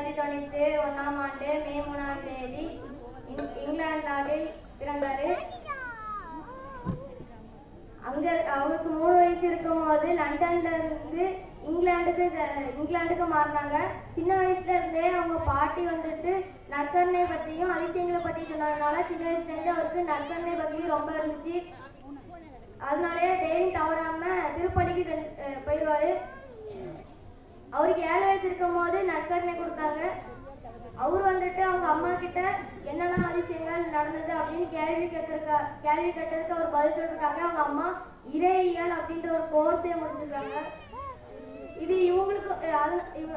1991 ஆண்டு மே 3ஆம் தேதி இங்கிலாந்து நாட்டில் பிறந்தாரு. அங்க அவருக்கு 3 வயசு இருக்கும் போது லண்டன்ல இருந்து இங்கிலாந்துக்கு மாறினாங்க. சின்ன வயசுல இருந்தே அவங்க பாட்டி வந்துட்டு நற்கருணை பத்தியும் அதிசயங்களை பத்தி சொன்னதுனால சின்ன வயசுல இருந்து அவருக்கு நற்கருணை பத்தியும் ரொம்ப இருந்துச்சு. அதனாலே டெய்லி தவறாம திருப்பணிக்கு போயிடுவாரு. அவருக்கு 7 வயசு இருக்கும் போது நற்கருணை கொடுத்தாங்க. அவர் வந்துட்டு அவங்க அம்மா கிட்ட என்னென்ன அதிசயங்கள் நடந்தது அப்படின்னு கேள்வி கேட்டதுக்கு அவர் பதில் சொல்லிருக்காங்க. அவங்க அம்மா இறையியல் அப்படின்ற ஒரு கோர்ஸே முடிச்சிருக்காங்க. இது இவங்களுக்கு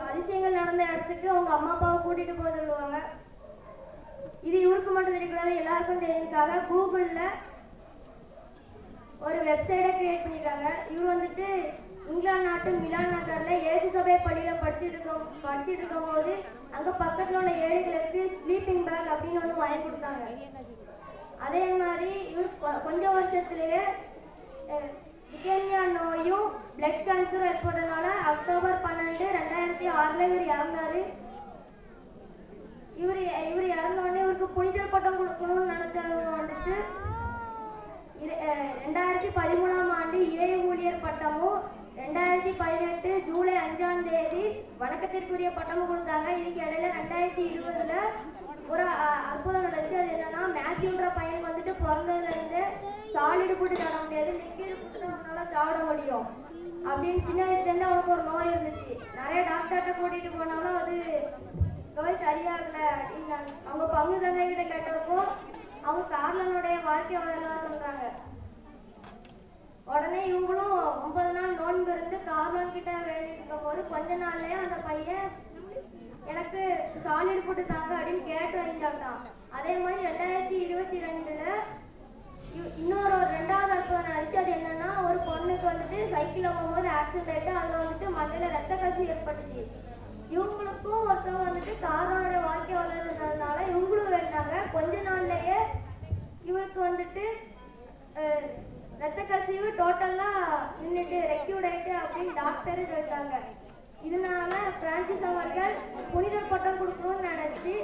அதிசயங்கள் நடந்த இடத்துக்கு அவங்க அம்மா அப்பாவை கூட்டிட்டு போக சொல்லுவாங்க. இது இவருக்கு மட்டும் தெரியக்கூடாது, எல்லாருக்கும் தெரிஞ்சதுக்காக கூகுள்ல ஒரு வெப்சைட்டை கிரியேட் பண்ணிருக்காங்க. இவர் வந்துட்டு இங்கிலாந்து நாட்டு மிலான் நகர்ல ஏசு சபை பள்ளியில படிச்சுட்டு இருக்கும் போது அங்க பக்கத்துல உள்ள ஏழைகளுக்கு ஸ்லீப்பிங் பேக் அப்படின்னு ஒன்று வாங்கி கொடுத்தாங்க. அதே மாதிரி இவர் கொஞ்சம் வருஷத்துலயே லிகேமியா நோயும் பிளட் கேன்சரும் ஏற்பட்டதுனால அக்டோபர் 12, 2006 இவர் இறந்தாரு. இவர் இறந்தோடனே இவருக்கு புனிதர் பட்டம் கொடுக்கணும்னு நினைச்சவங்க வந்துட்டு 2013ஆம் ஆண்டு இறை ஊழியர் பட்டமும் 2018 ஜூலை 5ஆம் தேதி வணக்கத்திற்குரிய பட்டமும் கொடுத்தாங்க. இதுக்கு இடையில 2020 ஒரு அற்புதம் நடந்துச்சு. அது என்னன்னா, மேத்யூன்ற பையனுக்கு வந்துட்டு பிறந்ததுல இருந்து சாலிடு போட்டு சாட முடியாது, லிக்விட் போட்டு அவனால சாப்பிட முடியும் அப்படின்னு சின்ன வயசுல இருந்து அவனுக்கு ஒரு நோய் இருந்துச்சு. நிறைய டாக்டர்கிட்ட கூட்டிட்டு போனாலும் அது நோய் சரியாகல அப்படின்னு அவங்க பங்கு தந்தைகிட்ட கேட்டப்போ அவங்க கார்லனுடைய வாழ்க்கை வரலாறு சொல்றாங்க. உடனே இவங்களும் 9 நாள் நோன்பு இருந்து கார்லன் கிட்ட வேண்டிட்டு இருக்கும் போது கொஞ்ச நாள்லயே அந்த பையன் எனக்கு சாலிட் போட்டு தாங்க அப்படின்னு கேட்டு வாங்கிட்டான். அதே மாதிரி 2022 இன்னொரு 2வது அற்புதம் நடந்துச்சு. அது என்னன்னா, ஒரு பொண்ணுக்கு வந்துட்டு சைக்கிள்ல போகும்போது ஆக்சிடென்ட் ஆயிட்டு அதுல வந்துட்டு மண்டையில ரத்த கசிவு ஏற்பட்டுச்சு. இவங்களுக்கும் ஒருத்தவங்க வந்துட்டு காரோட வாழ்க்கை வளர்ந்ததுனால இவங்களும் வேண்டாங்க. கொஞ்ச நாள்லயே இவருக்கு வந்துட்டு ரத்த கசிவு டோட்டலா நின்றுட்டு ரெக்யூர்ட் ஆயிட்டு அப்படின்னு டாக்டர் சொல்லிட்டாங்க. இதனால பிரான்சிஸ் அவர்கள் புனிதர் பட்டம் கொடுக்கணும்னு நினைச்சு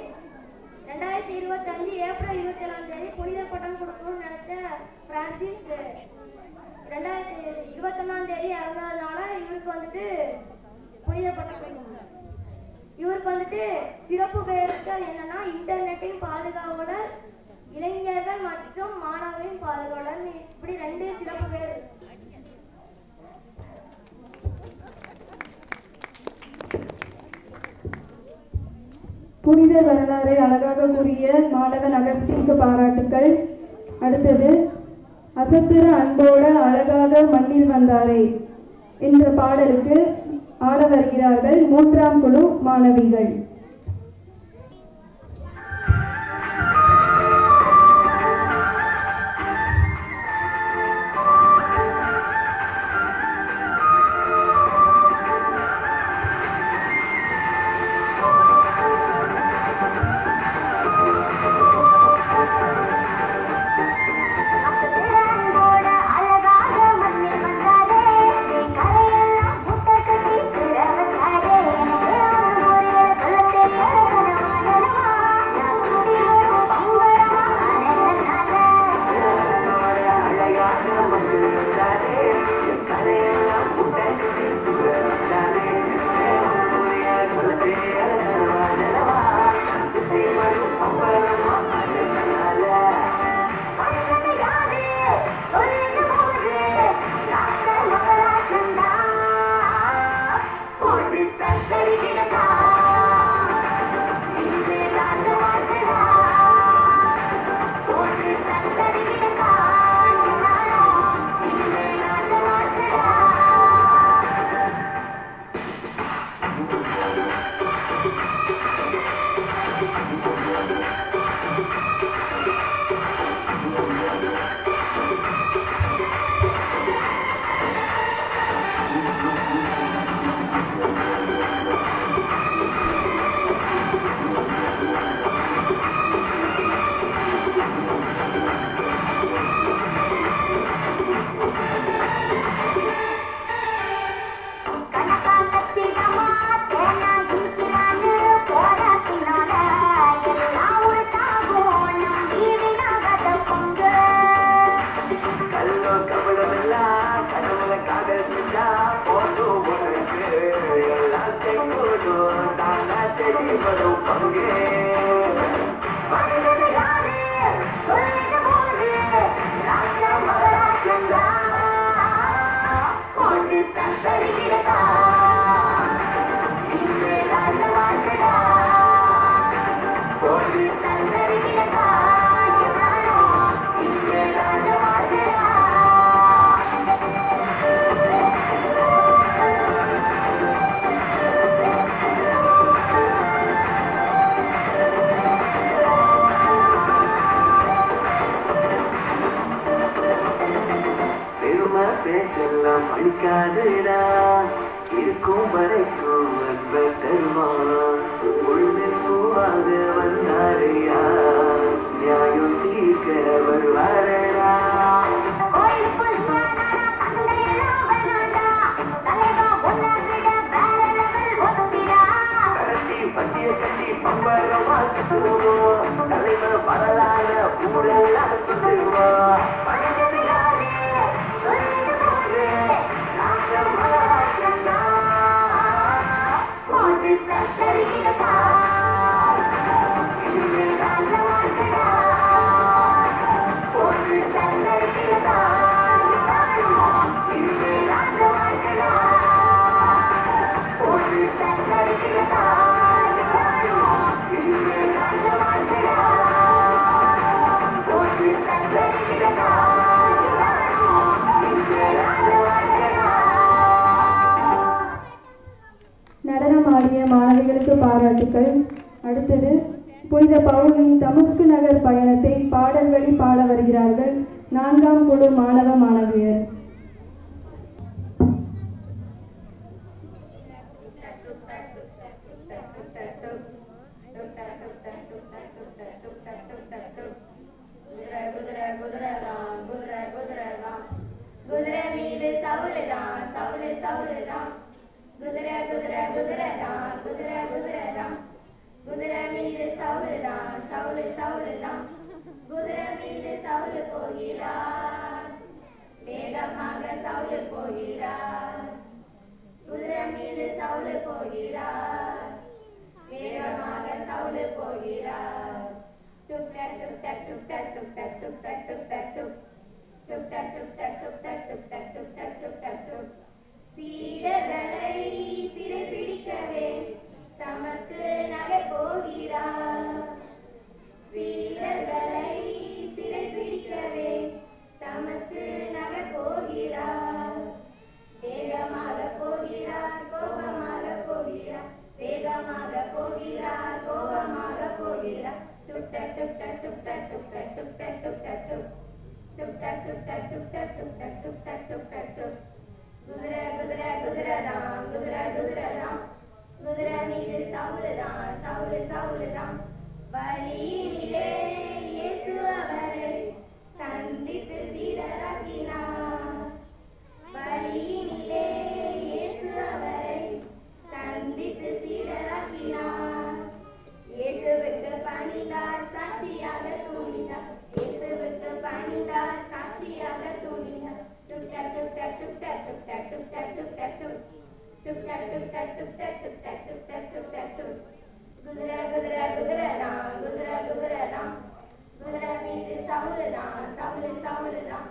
2025 ஏப்ரல் 27ஆம் தேதி புனிதர் பட்டம் கொடுக்கணும்னு நினைச்ச பிரான்சிஸ் 2021ஆம் தேதி இறந்ததுனால இவருக்கு வந்துட்டு புனிதர் பட்டம் கொடுக்கணும். இவருக்கு வந்துட்டு சிறப்பு பெயர்கள் என்னன்னா, இன்டர்நெட்டின் பாதுகாவலர், இளைஞர்கள் மற்றும் மாணவரின் பாதுகாவலர், இப்படி 2 சிறப்பு பேர். புனிதர் வரலாறை அழகாக கூறிய மாணவன் அகஸ்டினுக்கு பாராட்டுக்கள். அடுத்தது, அசத்துற அன்போட அழகாக மண்ணில் வந்தாரே என்ற பாடலுக்கு ஆட வருகிறார்கள் 3ஆம் குழு மாணவிகள். சொல்ல பேச்செல்லாம் அழிக்காதுடா, இருக்கும் வரைக்கும் அன்ப தருவான். உள்மேல் பூவாக வந்தாரையா, நியாயம் தீர்க்க வருவாரடா. பட்டிய கட்டி பம்பரமா சுட்டுவோம், தலைவர் வரலாற ஊரெல்லாம் சொல்லுவோம். நடனமாடிய மாணவிகளுக்கு பாராட்டுக்கள். அடுத்தது புனித பவுலின் தமஸ்கு நகர் பயணத்தை பாடல் வழி பாட வருகிறார்கள் 4ஆம் குழு மாணவ மாணவியர். குதிரை மீது சவுலுதான், சவுலு சவுலுதான். குதிரை குதிரை குதிரைதான், குதிரை குதிரைதான். குதிரை மீது சவுலுதான், சவுலு சவுலுதான். குதிரை மீது சவுலு போகிறார், வேகமாக சவுலு போகிறார். குதிரை மீது சவுலு போகிறார், வேகமாக சவுலு போகிறார். டுக் டக் டுக் டக் டுக் டக் டுக் டக் டுக் டக் டுக் டக் டுக் டுக் டக் டுக் டக் டுக் டக் டுக் டக் டுக் டக் டுக் டக் டுக். சீடர்களை சிறைபிடிக்கவே தமஸ்கு நகர் போகிறார். சீடர்களை சிறைபிடிக்கவே தமஸ்கு நகர் போகிறார். வேகமாக போகிறார், கோபமாக போகிறார். வேகமாக போகிறார், கோபமாக போகிறார். டுக் டக் டுக் டக் டுக் டக் டுக் டக் டுக் டக் டுக் டக் டுக் டுக் டக் டுக் டக் டுக் டக் டுக் டக் டுக் டக் டுக் டக் டுக். குதிரை குதிரை குதிரைதான், குதிரை குதிரைதான். குதிரை மீது சவுலுதான், சவுலு சவுலுதான். வழியிலே இயேசு அவரை சந்தித்து சீடராக்கினார். வழியிலே இயேசு அவரை சந்தித்து சீடராக்கினார். இயேசுவுக்கு பணிந்தார், சாட்சியாக துணிந்தார். இயேசுவுக்கு பணிந்தார், சாட்சியாக துணிந்தார். டுக் டக் டுக் டக் டுக் டக் டுக் டக் டுக் டக் டுக் டக் டுக் டுக் டக் டுக் டக் டுக் டக் டுக் டக் டுக் டக் டுக் டக் டுக். குதிரை குதிரை குதிரைதான், குதிரை குதிரைதான். குதிரை மீது சவுலுதான், சவுலு சவுலுதான்.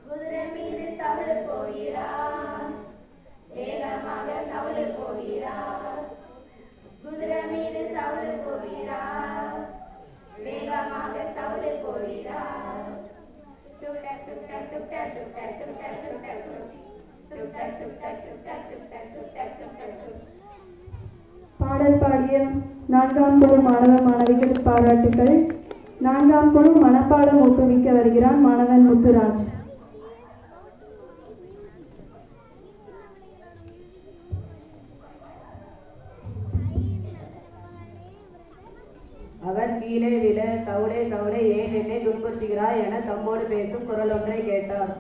குதிரை மீது சவுலு போகிறார், வேகமாக சவுலு போகிறார். குதிரை மீது சவுலு போகிறார், வேகமாக சவுலு போகிறார். டுக் டக் டுக் டக் டுக் டக் டுக் டக் டுக் டக் டுக் டக் டுக் டுக் டக் டுக் டக் டுக் டக் டுக் டக் டுக் டக் டுக் டக் டுக். பாடல் பாடிய 4ஆம் குழு மாணவ மாணவிகளுக்கு பாராட்டுக்கள். 4ஆம் குழு மனப்பாடம் ஊக்குவிக்க வருகிறான் மாணவன் முத்துராஜ். அவர் கீழே விழ, சவுலே சவுலே ஏன் என்னை துன்புறுத்துகிறாய் என தம்மோடு பேசும் குரல் ஒன்றை கேட்டார்.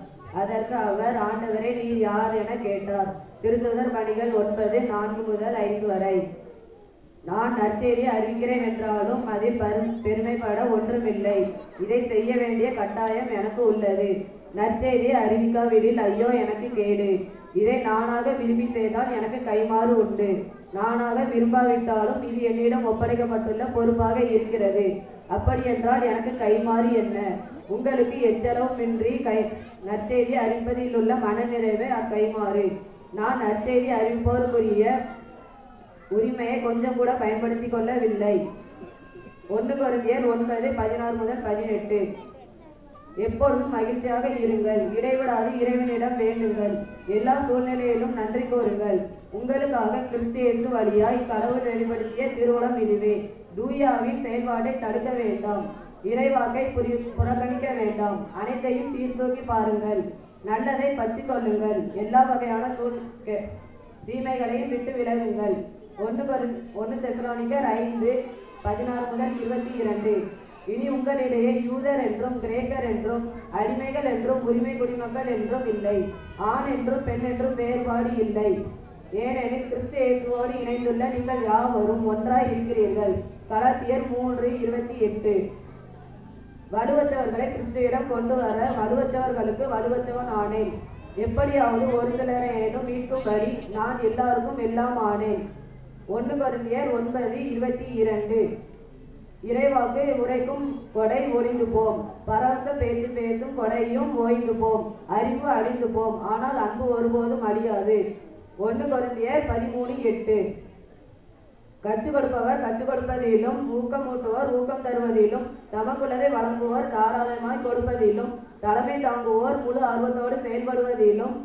அதற்கு அவர், ஆண்டவரே நீர் யார் என கேட்டார். திருத்துதர் பணிகள் 9:4 முதல் 5 வரை. நான் நற்செய்தியை அறிவிக்கிறேன் என்றாலும் அதில் பெருமைப்பட ஒன்றுமில்லை. இதை செய்ய வேண்டிய கட்டாயம் எனக்கு உள்ளது. நற்செய்தியை அறிவிக்காவிடில் ஐயோ எனக்கு கேடு. இதை நானாக விரும்பி செய்தால் எனக்கு கைமாறு உண்டு. நானாக விரும்பாவிட்டாலும் இது என்னிடம் ஒப்படைக்கப்பட்டுள்ள பொறுப்பாக இருக்கிறது. அப்படியென்றால் எனக்கு கைமாறி என்ன? உங்களுக்கு எச்சளவுமின்றி நற்செய்தி அறிவிப்பதில் உள்ள மனநிறைவே அக்கைமாறு. நான் நற்செய்தி அறிவிப்போருக்குரிய உரிமையை கொஞ்சம் கூட பயன்படுத்தி கொள்ளவில்லை. 1 கொரிந்தியர் 9:16-18. எப்பொழுதும் மகிழ்ச்சியாக இருங்கள், இடைவிடாது இறைவனிடம் வேண்டுங்கள், எல்லா சூழ்நிலையிலும் நன்றி கோருங்கள். உங்களுக்காக கிறிஸ்து இயேசு வழியாய் கடவுள் வெளிப்படுத்திய திருவுளம் இதுவே. தூயாவின் செயல்பாட்டை தடுக்க வேண்டாம், இறைவாக்கை புறக்கணிக்க வேண்டாம், அனைத்தையும் சீர்தூக்கி பாருங்கள், நல்லதை பற்றி கொள்ளுங்கள், எல்லா வகையான தீமைகளையும் விட்டு விலகுங்கள். 1 தெசலோனிக்கர் 5:16-22. இனி உங்களிடையே யூதர் என்றும் கிரேக்கர் என்றும் அடிமைகள் என்றும் உரிமை குடிமக்கள் என்றும் இல்லை, ஆண் என்றும் பெண் என்றும் வேறுபாடு இல்லை. ஏனெனில் கிறிஸ்து இயேசுவோடு இணைந்துள்ள நீங்கள் யாவரும் ஒன்றாய் இருக்கிறீர்கள். கலாத்தியர் 3:28. வலுவற்றவர்களை கிறிஸ்துவிடம் கொண்டு வர வலுவற்றவர்களுக்கு வலுவற்றவன் ஆனேன். எப்படியாவது ஒரு சிலரையேனும் மீட்கும்படி நான் எல்லாருக்கும் எல்லாம் ஆனேன். 1 கொரிந்தியர் 9:22. இறைவாக்கு உரைக்கும் கொடை ஒழிந்து போம், பரவச பேச்சு பேசும் கொடையும் ஓய்ந்து போம், அறிவு அழிந்து போம், ஆனால் அன்பு ஒருபோதும் அழியாது. 1 கொரிந்தியர் 13:8. கற்றுக் கொடுப்பவர் கற்றுக் கொடுப்பதிலும், ஊக்கமூட்டுவோர் ஊக்கம் தருவதிலும், தமக்குள்ளதை வழங்குவோர் தாராளமாய் கொடுப்பதிலும், தலைமை தாங்குவோர் முழு ஆர்வத்தோடு செயல்படுவதிலும்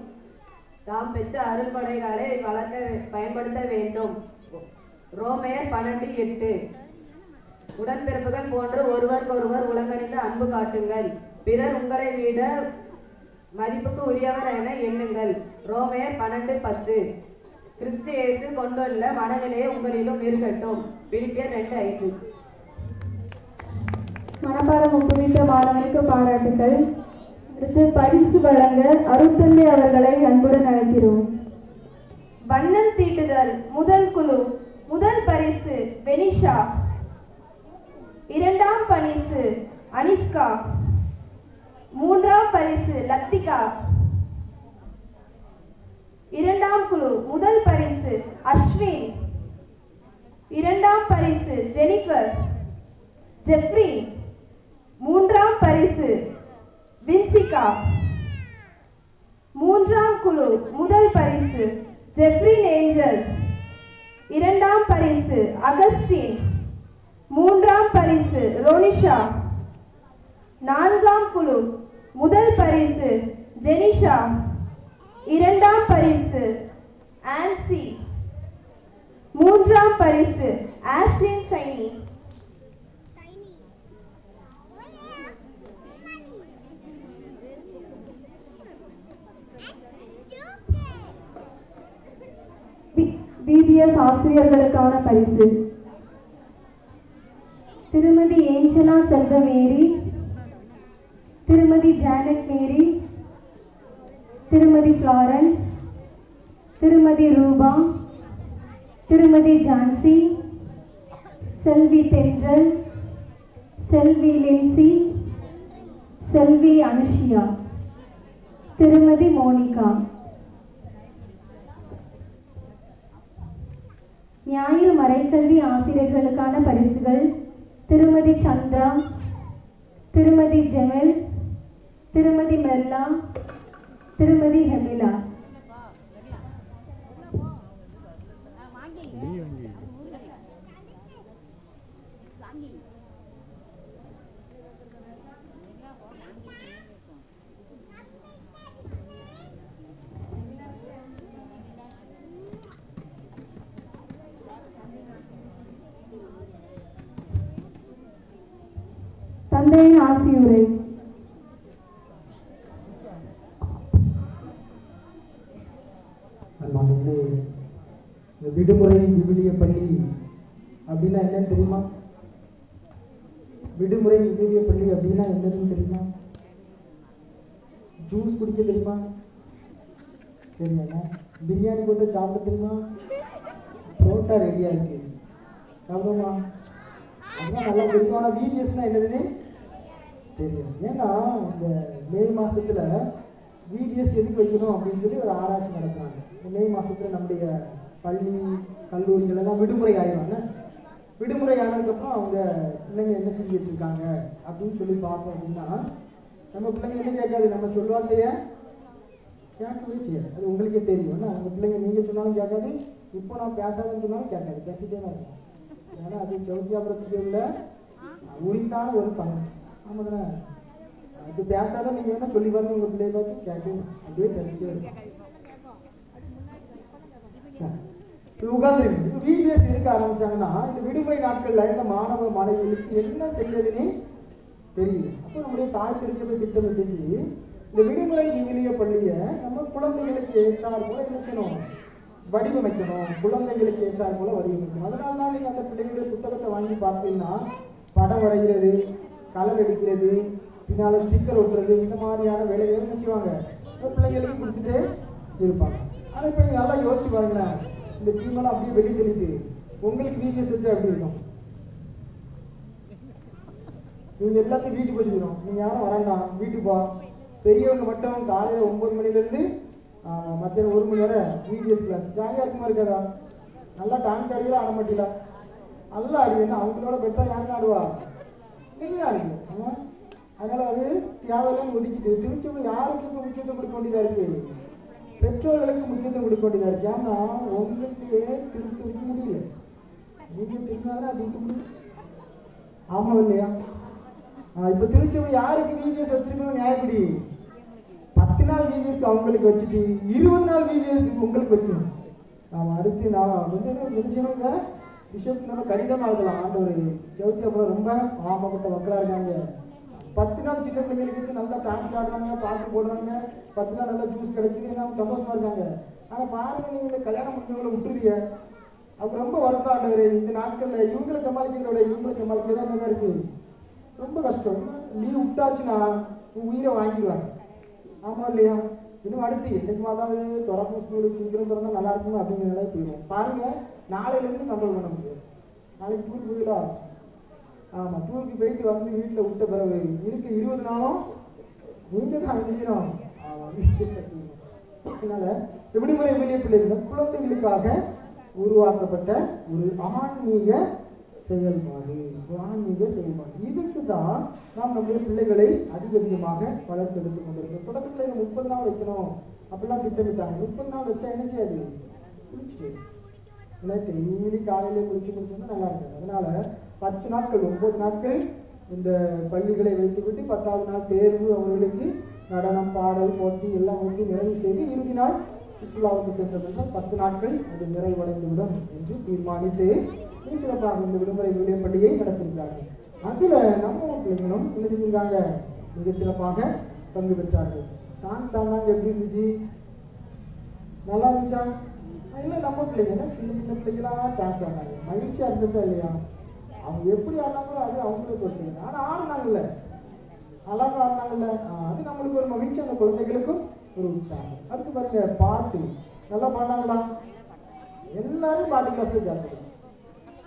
தாம் பெற்ற அருள் கொடைகளை பயன்படுத்த வேண்டும். ரோமையர் 12:8. உடன்பிறப்புகள் போன்று ஒருவருக்கொருவர் உலகணிந்த அன்பு காட்டுங்கள், பிறர் உங்களை விட மதிப்புக்கு உரியவர் என எண்ணுங்கள். ரோமையர் 12:10. கிறிஸ்து இயேசு கொண்டுள்ள மனநிலையை உங்களிலும் இருக்கட்டும். பிலிப்பியர் 2:5. மனப்பாடம் ஒப்புவித்த மாணவனுக்கு பாராட்டுகள். அடுத்து பரிசு வழங்க அருட்தந்தை அவர்களை அன்புடன் அழைக்கிறோம். வண்ணம் தீட்டுதல் முதல் குழு. முதல் பரிசு வெனிஷா. 2ஆம் பரிசு அனிஷ்கா. 3ஆம் பரிசு லத்திகா. 2ஆம் குழு முதல் பரிசு அஸ்வின். 2ஆம் பரிசு ஜெனிஃபர் ஜெஃப்ரி. 3ஆம் பரிசு வின்சிகா. 3ஆம் குழு முதல் பரிசு ஜெஃப்ரின் ஏஞ்சல். 2ஆம் பரிசு அகஸ்டின். 3ஆம் பரிசு ரோனிஷா. 4ஆம் குழு முதல் பரிசு ஜெனிஷா. 2ஆம் பரிசு ஆன்சி. 3ஆம் பரிசு ஆஷ்லின் ஷைனி. பிபிஎஸ் ஆசிரியர்களுக்கான பரிசு திருமதி ஏஞ்சனா செல்வமேரி, திருமதி ஜானட் மேரி, திருமதி ஃப்ளாரன்ஸ், திருமதி ரூபா, திருமதி ஜான்சி, செல்வி தென்றல், செல்வி லின்சி, செல்வி அனுஷியா, திருமதி மோனிகா. ஞாயிறு மறைக்கல்வி ஆசிரியர்களுக்கான பரிசுகள் திருமதி சந்திரா, திருமதி ஜெமல், திருமதி மெல்லா, திருமதி ஹெமிலா. தந்தையின் ஆசியுரை. விடுமுறை விவிலிய பள்ளி அப்படின்னா என்னன்னு தெரியுமா? விடுமுறை விவிலிய பள்ளி அப்படின்னா என்னன்னு தெரியுமா? ஜூஸ் குடிக்க தெரியுமா? சரிங்களா? பிரியாணி போட்டு சாப்பிட தெரியுமா? புரோட்டா ரெடியா இருக்கு, சாப்பிடுமா? அதெல்லாம் நல்லா தெரியும். ஆனால் விபிஎஸ்னா என்னதுன்னு தெரியும். ஏன்னா இந்த மே மாசத்துல விபிஎஸ் எதுக்கு வைக்கணும் அப்படின்னு சொல்லி ஒரு ஆராய்ச்சி நடத்துறாங்க. இந்த மே மாசத்துல நம்முடைய பள்ளி கல்லூரிகள் எல்லாம் விடுமுறை ஆயிடுவாங்க. விடுமுறை ஆனதுக்கப்புறம் அவங்க பிள்ளைங்க என்ன செஞ்சுட்டு இருக்காங்க அப்படின்னு சொல்லி பார்ப்போம் அப்படின்னா, நம்ம பிள்ளைங்க என்ன கேட்காது, நம்ம சொல்லுவார்த்தைய கேட்கவே செய்யாது. அது உங்களுக்கே தெரியும். ஏன்னா உங்கள் பிள்ளைங்க நீங்கள் சொன்னாலும் கேட்காது, இப்போ நான் பேசாதன்னு சொன்னாலும் கேட்காது, பேசிட்டே தான் இருக்கும். ஏன்னா அது சௌத்தியாபுரத்துக்கு உள்ள உரித்தான ஒரு பங்கு. ஆமாம் தானே? இப்போ பேசாத நீங்கள் வேணால் சொல்லி பாருங்க, உங்கள் பிள்ளைய பார்த்து கேட்கணும், அப்படியே பேசிட்டே இருக்கும். சரி, உட்காந்துருக்கு. இப்போ VBS எதுக்கு ஆரம்பிச்சாங்கன்னா, இந்த விடுமுறை நாட்களில் இந்த மாணவ மாணவிகளுக்கு என்ன செய்யறதுன்னு தெரியல. அப்போ நம்முடைய தாய் திருச்சபை திட்டமிட்டுச்சு, இந்த விடுமுறை விவிலிய பள்ளியை நம்ம குழந்தைகளுக்கு ஏற்றார் போல என்ன செய்யணும், வடிவமைக்கணும். குழந்தைகளுக்கு ஏற்றார் போல வடிவமைக்கணும். அதனால தான் நீங்கள் அந்த பிள்ளைகளுடைய புத்தகத்தை வாங்கி பார்த்தீங்கன்னா, படம் வரைகிறது, கலர் அடிக்கிறது, பின்னால் ஸ்டிக்கர் ஒட்டுறது, இந்த மாதிரியான வேலைகள் என்ன செய்வாங்க பிள்ளைங்களுக்கு கொடுத்துட்டே இருப்பாங்க. ஆனால் இப்போ நீங்கள் நல்லா யோசிச்சு பாருங்களேன், இந்த டீமெல்லாம் அப்படியே வெளியே தெரியுது. உங்களுக்கு VBS வச்சா எப்படி இருக்கும்? இவங்க எல்லாத்தையும் வீட்டுக்கு வச்சுக்கணும். நீங்கள் யாரும் வரண்டாம், வீட்டுக்கு போ. பெரியவங்க மட்டும் காலையில் 9 மணிலேருந்து மத்தியானம் 1 மணி வரை VBS கிளாஸ். ஜாலியாக இருக்குமா இருக்காதா? நல்லா டான்ஸ் ஆடுவீங்களா, ஆட மாட்டீங்களா? நல்லா ஆடுவீங்கன்னா அவங்களோட பெட்டராக யாருக்கு ஆடுவா? நீங்கள் தான் ஆடுவீங்க. ஆமாம். அதனால் அது தேவையில்லைன்னு ஒதுக்கிட்டு திருச்சபை யாருக்கு இப்போ முக்கியத்துவம் கொடுக்க வேண்டியதாக இருக்குது? பெற்றோர்களுக்கு முக்கியத்துவம் கொடுக்க வேண்டியதாக இருக்குது. ஏன்னா உங்களுக்கே திருத்ததுக்கு முடியல. நீங்கள் திருந்தாலும் அது திருத்த முடியும். ஆமாம் இல்லையா? இப்போ திருச்சபை யாருக்கு VBS வச்சிருக்கணும் நியாயப்படி? 10 நாள் VBSக்கு அவங்களுக்கு வச்சுட்டு 20 நாள் VBS உங்களுக்கு வைக்கணும். அடுத்து நான் வந்து என்ன செய்யணும், பிஷப் நம்ம கடிதம் எழுதலாம். ஆண்டவர் சௌத்தியாபுரம் ரொம்ப ஆமாப்பட்ட மக்களாக இருக்காங்க. 10 நாள் சின்ன பிள்ளைங்களுக்கு நல்லா டான்ஸ் ஆடுறாங்க, பாட்டு போடுறாங்க, 10 நாள் நல்லா ஜூஸ் கிடைக்குது, எல்லாம் சந்தோஷமா இருக்காங்க. ஆனால் பாருங்க, நீங்கள் இந்த கல்யாணம் முடிஞ்சவங்களை விட்டுருதீங்க. அப்போ ரொம்ப வருத்தம் ஆண்டவர். இந்த நாட்களில் இவங்களை சமாளிக்கிறத விட இவங்களை சமாளிக்கிறதா என்னதான் இருக்கு, ரொம்ப கஷ்டம். நீ விட்டாச்சுன்னா உன் உயிரை வாங்கிடுவாங்க. ஆமாம் இல்லையா? இன்னும் அடுத்து என்னைக்கு அதாவது திறக்கும் ஸ்கூலு சீக்கிரம் திறந்தா நல்லா இருக்குமா அப்படிங்கிற நிலையை போயிடும். பாருங்க, நாளையிலேருந்து கண்ட்ரோல் பண்ண முடியாது. நாளைக்கு டூர் போயிடலாம். ஆமாம், டூருக்கு போயிட்டு வந்து வீட்டில் விட்ட பிறகு இருக்க 20 நாளும் நீங்கள் தான் செய்யணும். அதனால விடுமுறை விவிலிய பிள்ளைகள் குழந்தைகளுக்காக உருவாக்கப்பட்ட ஒரு ஆன்மீக செயல்பாடு. இதுக்கு தான் நாம் நம்முடைய பிள்ளைகளை அதிகமாக வளர்த்தெடுத்து கொண்டிருக்கோம். தொடக்கத்தில் 30 நாள் வைக்கணும் அப்படிலாம் திட்டமிட்டாங்க. 30 நாள் வச்சா என்ன செய்யாது, குளிச்சுட்டு ஏன்னா டெய்லி காலையிலே குளிச்சோம்னா நல்லா இருக்காது. அதனால 10 நாட்கள் 9 நாட்கள் இந்த பள்ளிகளை வைத்துவிட்டு 10வது நாள் தேர்வு, அவர்களுக்கு நடனம் பாடல் போட்டி எல்லாம் வந்து நிறைவு செய்து இறுதி நாள் சுற்றுலாவுக்கு சென்றதென்றால் 10 நாட்கள் அது நிறைவடைந்துவிடும் என்று தீர்மானித்து சிறப்பாக இந்த விடுமுறை விவிலிய பள்ளியை நடத்திருக்கிறார்கள். அதில் நம்ம பிள்ளைங்களும் என்ன செஞ்சிருக்காங்க, மிக சிறப்பாக பங்கு பெற்றார்கள். டான்ஸ் ஆடினாங்க. எப்படி இருந்துச்சு? நல்லா இருந்துச்சா? இல்லை, நம்ம பிள்ளைங்க சின்ன சின்ன பிள்ளைங்களாம் டான்ஸ் ஆடினாங்க. மகிழ்ச்சியாக இருந்துச்சா இல்லையா? அவங்க எப்படி ஆடினாங்களோ அது அவங்களே பொறுத்தது. ஆனால் ஆடினாங்கல்ல, அழகாக ஆடினாங்கல்ல, அது நம்மளுக்கு ஒரு மகிழ்ச்சி, அந்த குழந்தைகளுக்கும் ஒரு உற்சாகம். அடுத்து பாருங்க, பாட்டு நல்லா பாடினாங்களா? எல்லாரும் பாட்டு கிளாஸ்ல சேர்த்துக்கணும்.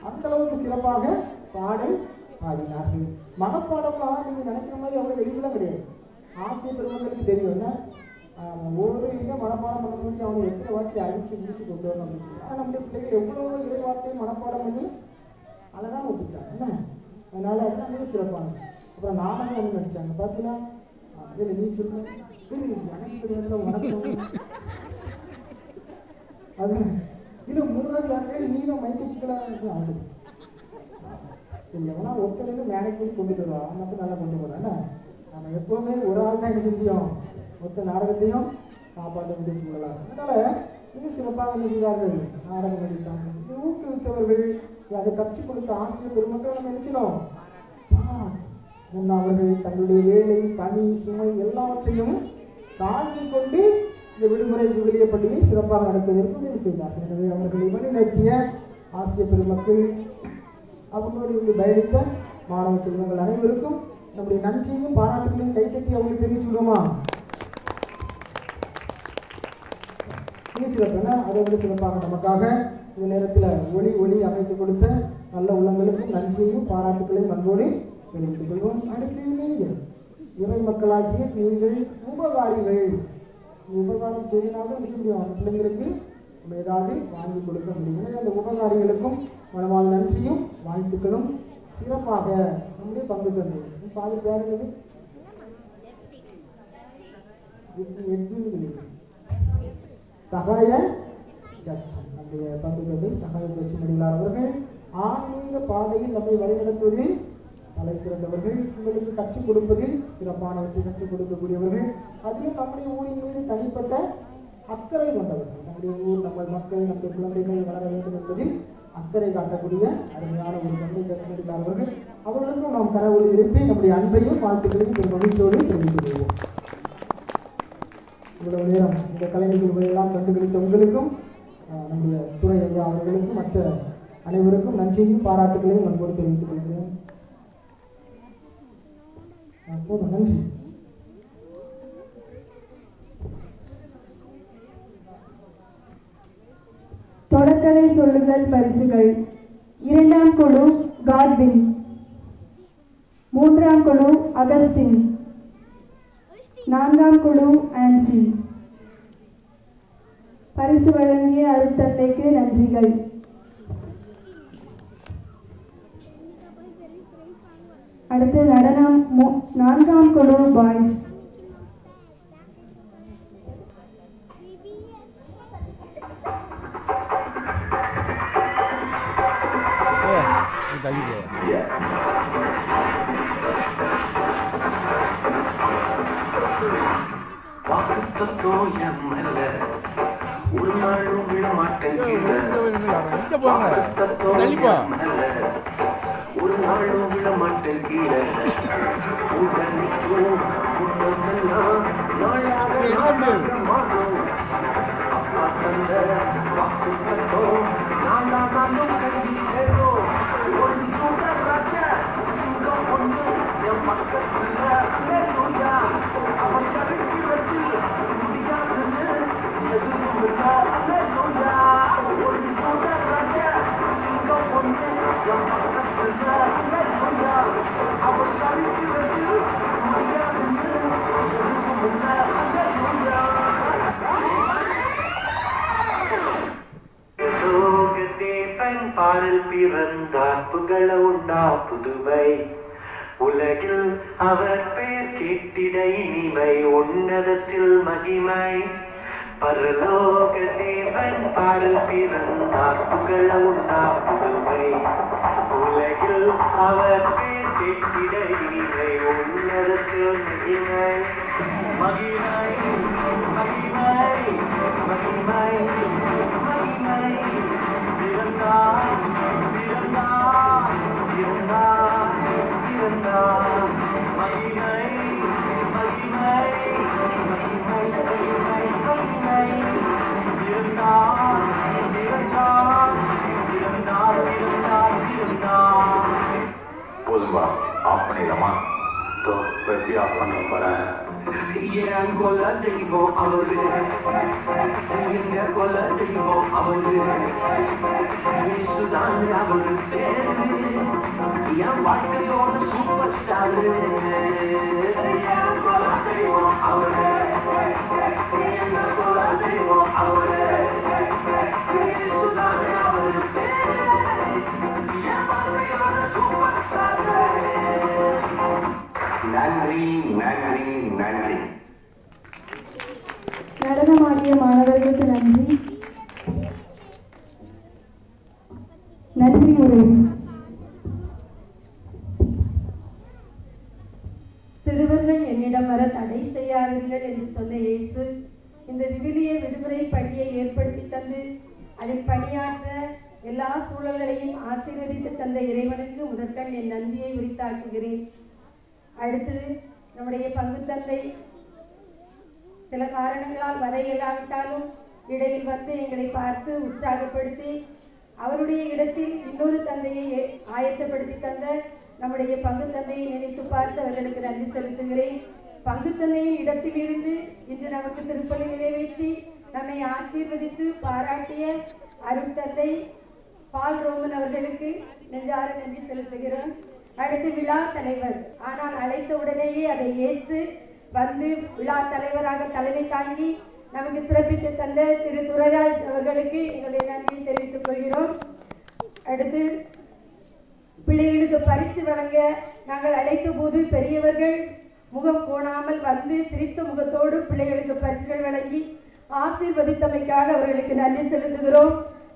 அந்த அளவுக்கு சிறப்பாக பாடல் பாடினார்கள். மனப்பாடம்லாம் நீங்கள் நினைக்கிற மாதிரி அவ்வளோ எளிதெல்லாம் கிடையாது. ஆசிரியர் பெருமக்களுக்கு தெரியும் என்ன, ஒவ்வொரு இதை மனப்பாடம் பண்ண முடியும், அவனை எத்தனை வார்த்தையை அடித்து முடிச்சு கொண்டு வரணும் அப்படின்னு. ஆனால் நம்முடைய பிள்ளைகள் எவ்வளோ இறை வார்த்தையும் மனப்பாடம் பண்ணி அழகாக ஒப்பிச்சாங்க என்ன. அதனால அதெல்லாம் மிக சிறப்பாங்க. அப்புறம் நாடகம் ஒன்று நடித்தாங்க. பார்த்தீங்களா? இல்லை, நீ சொல்லுங்க. எனக்கு கிடையாது, வணக்கம். அது இது 3வது யாருமே நீ தான் மைக் வச்சுக்கலாம் ஆண்டு. சரி, எவனா ஒருத்தர் மேனேஜ் பண்ணி கொண்டு வருவா, மட்டும் நல்லா கொண்டு போகிறாங்க. நம்ம எப்போவுமே ஒரு ஆள் தான் என்ன செய்ய முடியும், மொத்த நாடகத்தையும் காப்பாற்ற முடியும் சொல்லலாம். அதனால இன்னும் சிறப்பாக என்ன செய்வார்கள், நாடகம் நடித்தாங்க. இது ஊக்குவித்தவர்கள், அதை கற்றுக் கொடுத்த ஆசிரியர் பெருமக்கள் நம்ம என்ன செய்யணும், அவர்கள் தங்களுடைய வேலை பணி சுமை எல்லாவற்றையும் தாங்கிக் கொண்டு இந்த விடுமுறை விவிலிய பள்ளியை சிறப்பாக நடத்துவதற்கு உதவி செய்தார்கள். எனவே அவர்களை வழிநடத்திய ஆசிரியர் பெருமக்கள், அவர்களோடு இருந்து பயணித்த மாணவ செல்வங்கள் அனைவருக்கும் நம்முடைய நன்றியும் பாராட்டுகளையும் கைத்தட்டி அவங்களுக்கு தெரிவிச்சுடுவோமா? சிறப்புனா அதை விட சிறப்பாக நமக்காக இந்த நேரத்தில் ஒளி அமைத்து கொடுத்த நல்ல உள்ளங்களுக்கும் நன்றியையும் பாராட்டுகளையும் அன்போடு தெரிவித்துக் கொள்வோம். அடுத்து நீங்கள் இறை மக்களாகிய நீங்கள் உபகாரிகள். உபகாரம் செய்தனால்தான் விஷயம் பிள்ளைங்களுக்கு நம்ம ஏதாவது வாங்கி கொடுக்க முடியும். எனவே அந்த உபகாரிகளுக்கும் மனமார்ந்த நன்றியும் வாழ்த்துக்களும். சிறப்பாக நம்முடைய பங்கு தந்தை பாதி பேர் என்னது சகாய ஜஸ்டின், நம்முடைய பங்கு தந்தை சகாய ஜஸ்டின் அடிகளார் அவர்கள் ஆன்மீக பாதையில் நம்மை வழிநடத்துவதில் தலை சிறந்தவர்கள். உங்களுக்கு கற்றுக் கொடுப்பதில் சிறப்பானவற்றை கற்றுக் கொடுக்கக்கூடியவர்கள். அதிலும் நம்முடைய ஊரின் மீது தனிப்பட்ட அக்கறை கொண்டவர்கள். நம்முடைய ஊர், நம்ம மக்கள், நம்முடைய குழந்தைகள் வளர வேண்டும் என்பதில் அக்கறை காட்டக்கூடிய அருமையான ஒரு தந்தை ஜஸ்டின் அடிகளார் அவர்கள். அவர்களுக்கும் நாம் கரவொலி எழுப்பி நம்முடைய அன்பையும் வாழ்த்துக்களையும் ஒரு மகிழ்ச்சியோடு தெரிவித்துக் கொள்வோம். இவ்வளவு நேரம் இந்த கலை நிகழ்வுகளை எல்லாம் கண்டுகளித்த உங்களுக்கும் நம்முடைய துறை ஐயா அவர்களுக்கும் மற்ற அனைவருக்கும் நன்றியும் பாராட்டுகளையும் அன்போடு தெரிவித்துக் கொள்கிறேன். போதும், நன்றி. தொடர்கதை சொல்லுதல் பரிசுகள். 2ஆம் குழு காட்வின், 3ஆம் குழு அகஸ்டின், 4ஆம் குழு ஆன்சி. பரிசு வழங்கிய அருட்தந்தைக்கு நன்றிகள். அடுத்து நடனம் 4ஆம் குழு பாய்ஸ். ஒரு நாளும் விழமாட்டேன், ஒரு நாளும் விழமாட்டேன் கீழே நிற்கும் குற்றமெல்லாம் நாளாக மாறும். அப்பா தந்த வாக்கு தத்தோம் நாளானாலும் கஞ்சி சேரும். ஒரு கூட ராஜா சிங்கம் ஒன்று என் பக்கத்துல அல்லேலூயா. அவன் சரித்திரத்து முடியாதுன்னு எதுவும் இல்ல அல்லேலூயா. ஒரு கூட ராஜா சிங்கம் ஒன்று என் பக்கத்துல அல்லேலூயா. அவன் சரித்திரத்து முடியாதுன்னு எதுவும் இல்ல அல்லேலூயா. தேவன் பாடல் பிறந்தார், புகழ உண்டா புதுவை உலகில் அவர் பெயர் கேட்டிட இனிமை, உன்னதத்தில் மகிமை. பரலோக தேவன் பாடல் பிறந்தார், புகழ உண்டா புதுவை உலகில் அவர் பெயர் கேட்டிட இனிமை, உன்னதத்தில் மகிமை. மகிமை மகிமை மகிமை மகிமை. பிறந்தார் பிறந்தார் பிறந்தார் பிறந்தார். மகிமை மகிமை மகிமை மகிமை மகிமை. பிறந்தார் பிறந்தார் பிறந்தார் பிறந்தார் பிறந்தார். போதும்பா, ஆஃப் பண்ணிடலாமா? எப்படி ஆஃப் பண்ண போறேன்? என் கொல தெய்வம் அவரு, எங்க கொல தெய்வம் அவரு, இயேசுதான் அவரு பேரு, என் வாழ்க்கையோட சூப்பர் ஸ்டாரு. என் கொல தெய்வம் அவரு, எங்க கொல தெய்வம் அவரு, இயேசுதான் அவரு பேரு, என் வாழ்க்கையோட சூப்பர் ஸ்டாரு. நன்றி நன்றி நன்றி. நடனமாடிய மாணவர்களுக்கு நன்றி. நன்றி உரை. சிறுவர்கள் என்னிடம் வர தடை செய்யாதீர்கள் என்று சொன்ன இயேசு இந்த விவிலிய விடுமுறை பள்ளியை ஏற்படுத்தி தந்து அதில் பணியாற்ற எல்லா சூழல்களையும் ஆசீர்வதித்து தந்த இறைவனுக்கு முதற்கண் என் நன்றியை உரித்தாக்குகிறேன். அடுத்து நம்முடைய பங்கு தந்தை சில காரணங்களால் வர இயலாவிட்டாலும் இடையில் வந்து எங்களை பார்த்து உற்சாகப்படுத்தி அவருடைய இடத்தில் இன்னொரு தந்தையை ஆயத்தப்படுத்தி தந்த நம்முடைய பங்கு தந்தையை நினைத்து பார்த்து அவர்களுக்கு நன்றி செலுத்துகிறேன். பங்கு தந்தையின் இடத்திலிருந்து இன்று நமக்கு திருப்பலி நிறைவேற்றி நம்மை ஆசீர்வதித்து பாராட்டிய அருட்தந்தை பால் ரோமன் அவர்களுக்கு நெஞ்சார நன்றி செலுத்துகிறோம். அடுத்து விழா தலைவர், ஆனால் அழைத்த உடனேயே அதை ஏற்று வந்து விழா தலைவராக தலைமை தாங்கி நமக்கு சிறப்பித்து தந்த திரு துரைராஜ் அவர்களுக்கு எங்களுடைய நன்றியை தெரிவித்துக் கொள்கிறோம். அடுத்து பிள்ளைகளுக்கு பரிசு வழங்க நாங்கள் அழைத்த போது பெரியவர்கள் முகம் கோணாமல் வந்து சிரித்த முகத்தோடு பிள்ளைகளுக்கு பரிசுகள் வழங்கி ஆசீர்வதித்தமைக்காக அவர்களுக்கு நன்றி செலுத்துகிறோம்.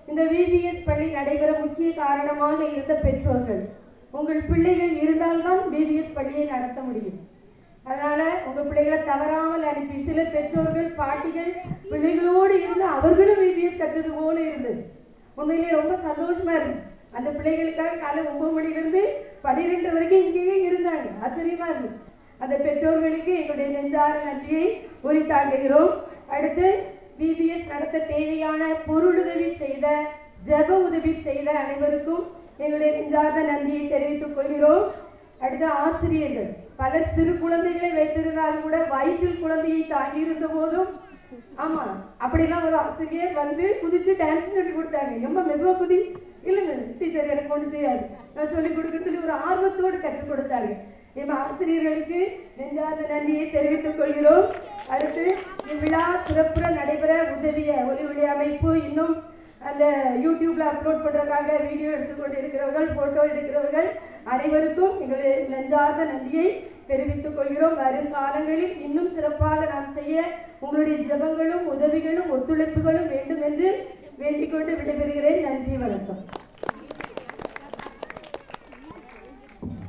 இந்த விபிஎஸ் பள்ளி நடைபெற முக்கிய காரணமாக இருந்த பெற்றோர்கள், உங்கள் பிள்ளைகள் இருந்தால்தான் விபிஎஸ் பள்ளியை நடத்த முடியும். அதனால உங்க பிள்ளைகளை தவறாமல் அனுப்பி, சில பெற்றோர்கள் பாட்டிகள் பிள்ளைகளோடு இருந்து அவர்களும் விபிஎஸ் கற்றது போல இருந்தது. உண்மையிலேயே ரொம்ப சந்தோஷமா இருந்துச்சு. அந்த பிள்ளைகளுக்காக காலை 9 மணிலிருந்து 12 வரைக்கும் இங்கேயே இருந்தாங்க. ஆச்சரியமா இருந்துச்சு. அந்த பெற்றோர்களுக்கு எங்களுடைய நெஞ்சார நன்றியை உரித்தாக்குகிறோம். அடுத்து விபிஎஸ் நடத்த தேவையான பொருளுதவி செய்த, ஜெப உதவி செய்த அனைவருக்கும் எங்களுடைய நெஞ்சார்ந்த நன்றியை தெரிவித்துக் கொள்கிறோம். அடுத்த ஆசிரியர்கள், பலர் சிறு குழந்தைகளை வைத்திருந்தாலும் கூட வயிற்றில் குழந்தையை தாங்கி இருந்த போதும், ஆமா அப்படிலாம் ஒரு ஆசிரியர் வந்து குதிச்சு டான்ஸ் சொல்லி கொடுத்தாங்க. ரொம்ப மெதுவா குதி, இல்லைங்க டீச்சர் எனக்கு ஒன்று செய்யாது, நான் சொல்லிக் கொடுக்கறதுல ஒரு ஆர்வத்தோடு கற்றுக் கொடுத்தாங்க. எங்கள் ஆசிரியர்களுக்கு நெஞ்சார்ந்த நன்றியை தெரிவித்துக் கொள்கிறோம். அடுத்து இவ்விழா சிறப்புற நடைபெற உதவிய ஒலி அமைப்பு, இன்னும் அந்த யூடியூப்ல அப்லோட் பண்றதுக்காக வீடியோ எடுத்துக்கொண்டு இருக்கிறவர்கள், போட்டோ எடுக்கிறவர்கள் அனைவருக்கும் எங்களுடைய நெஞ்சார்ந்த நன்றியை தெரிவித்துக் கொள்கிறோம். வரும் காலங்களில் இன்னும் சிறப்பாக நாம் செய்ய உங்களுடைய ஜெபங்களும் உதவிகளும் ஒத்துழைப்புகளும் வேண்டும் என்று வேண்டிக் கொண்டு விடைபெறுகிறேன். நன்றி, வணக்கம்.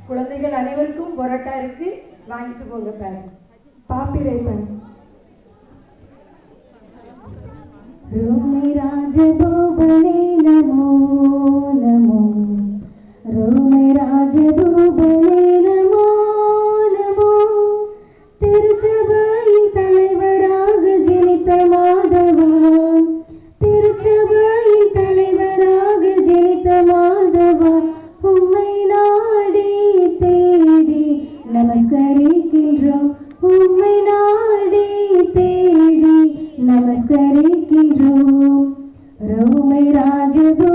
குழந்தைகள் அனைவருக்கும் பொரோட்டா இருக்கு, வாங்கிட்டு போங்க. பேரண்ட்ஸ் பாப்பிரைப்பன் रोमि राजभुवने नमो नमो, रोमि राजभुवने नमो नमो, திருச்சபையின் தலைவராக ஜெனித்த மாதவா, திருச்சபையின் தலைவராக ஜெனித்த மாதவா, உம்மை நாடி தேடி நமஸ்கரிக்கின்றோம், உம்மை நாடி தேடி நமஸ்கரிக்கின்றோம். ரோமை ராஜதூ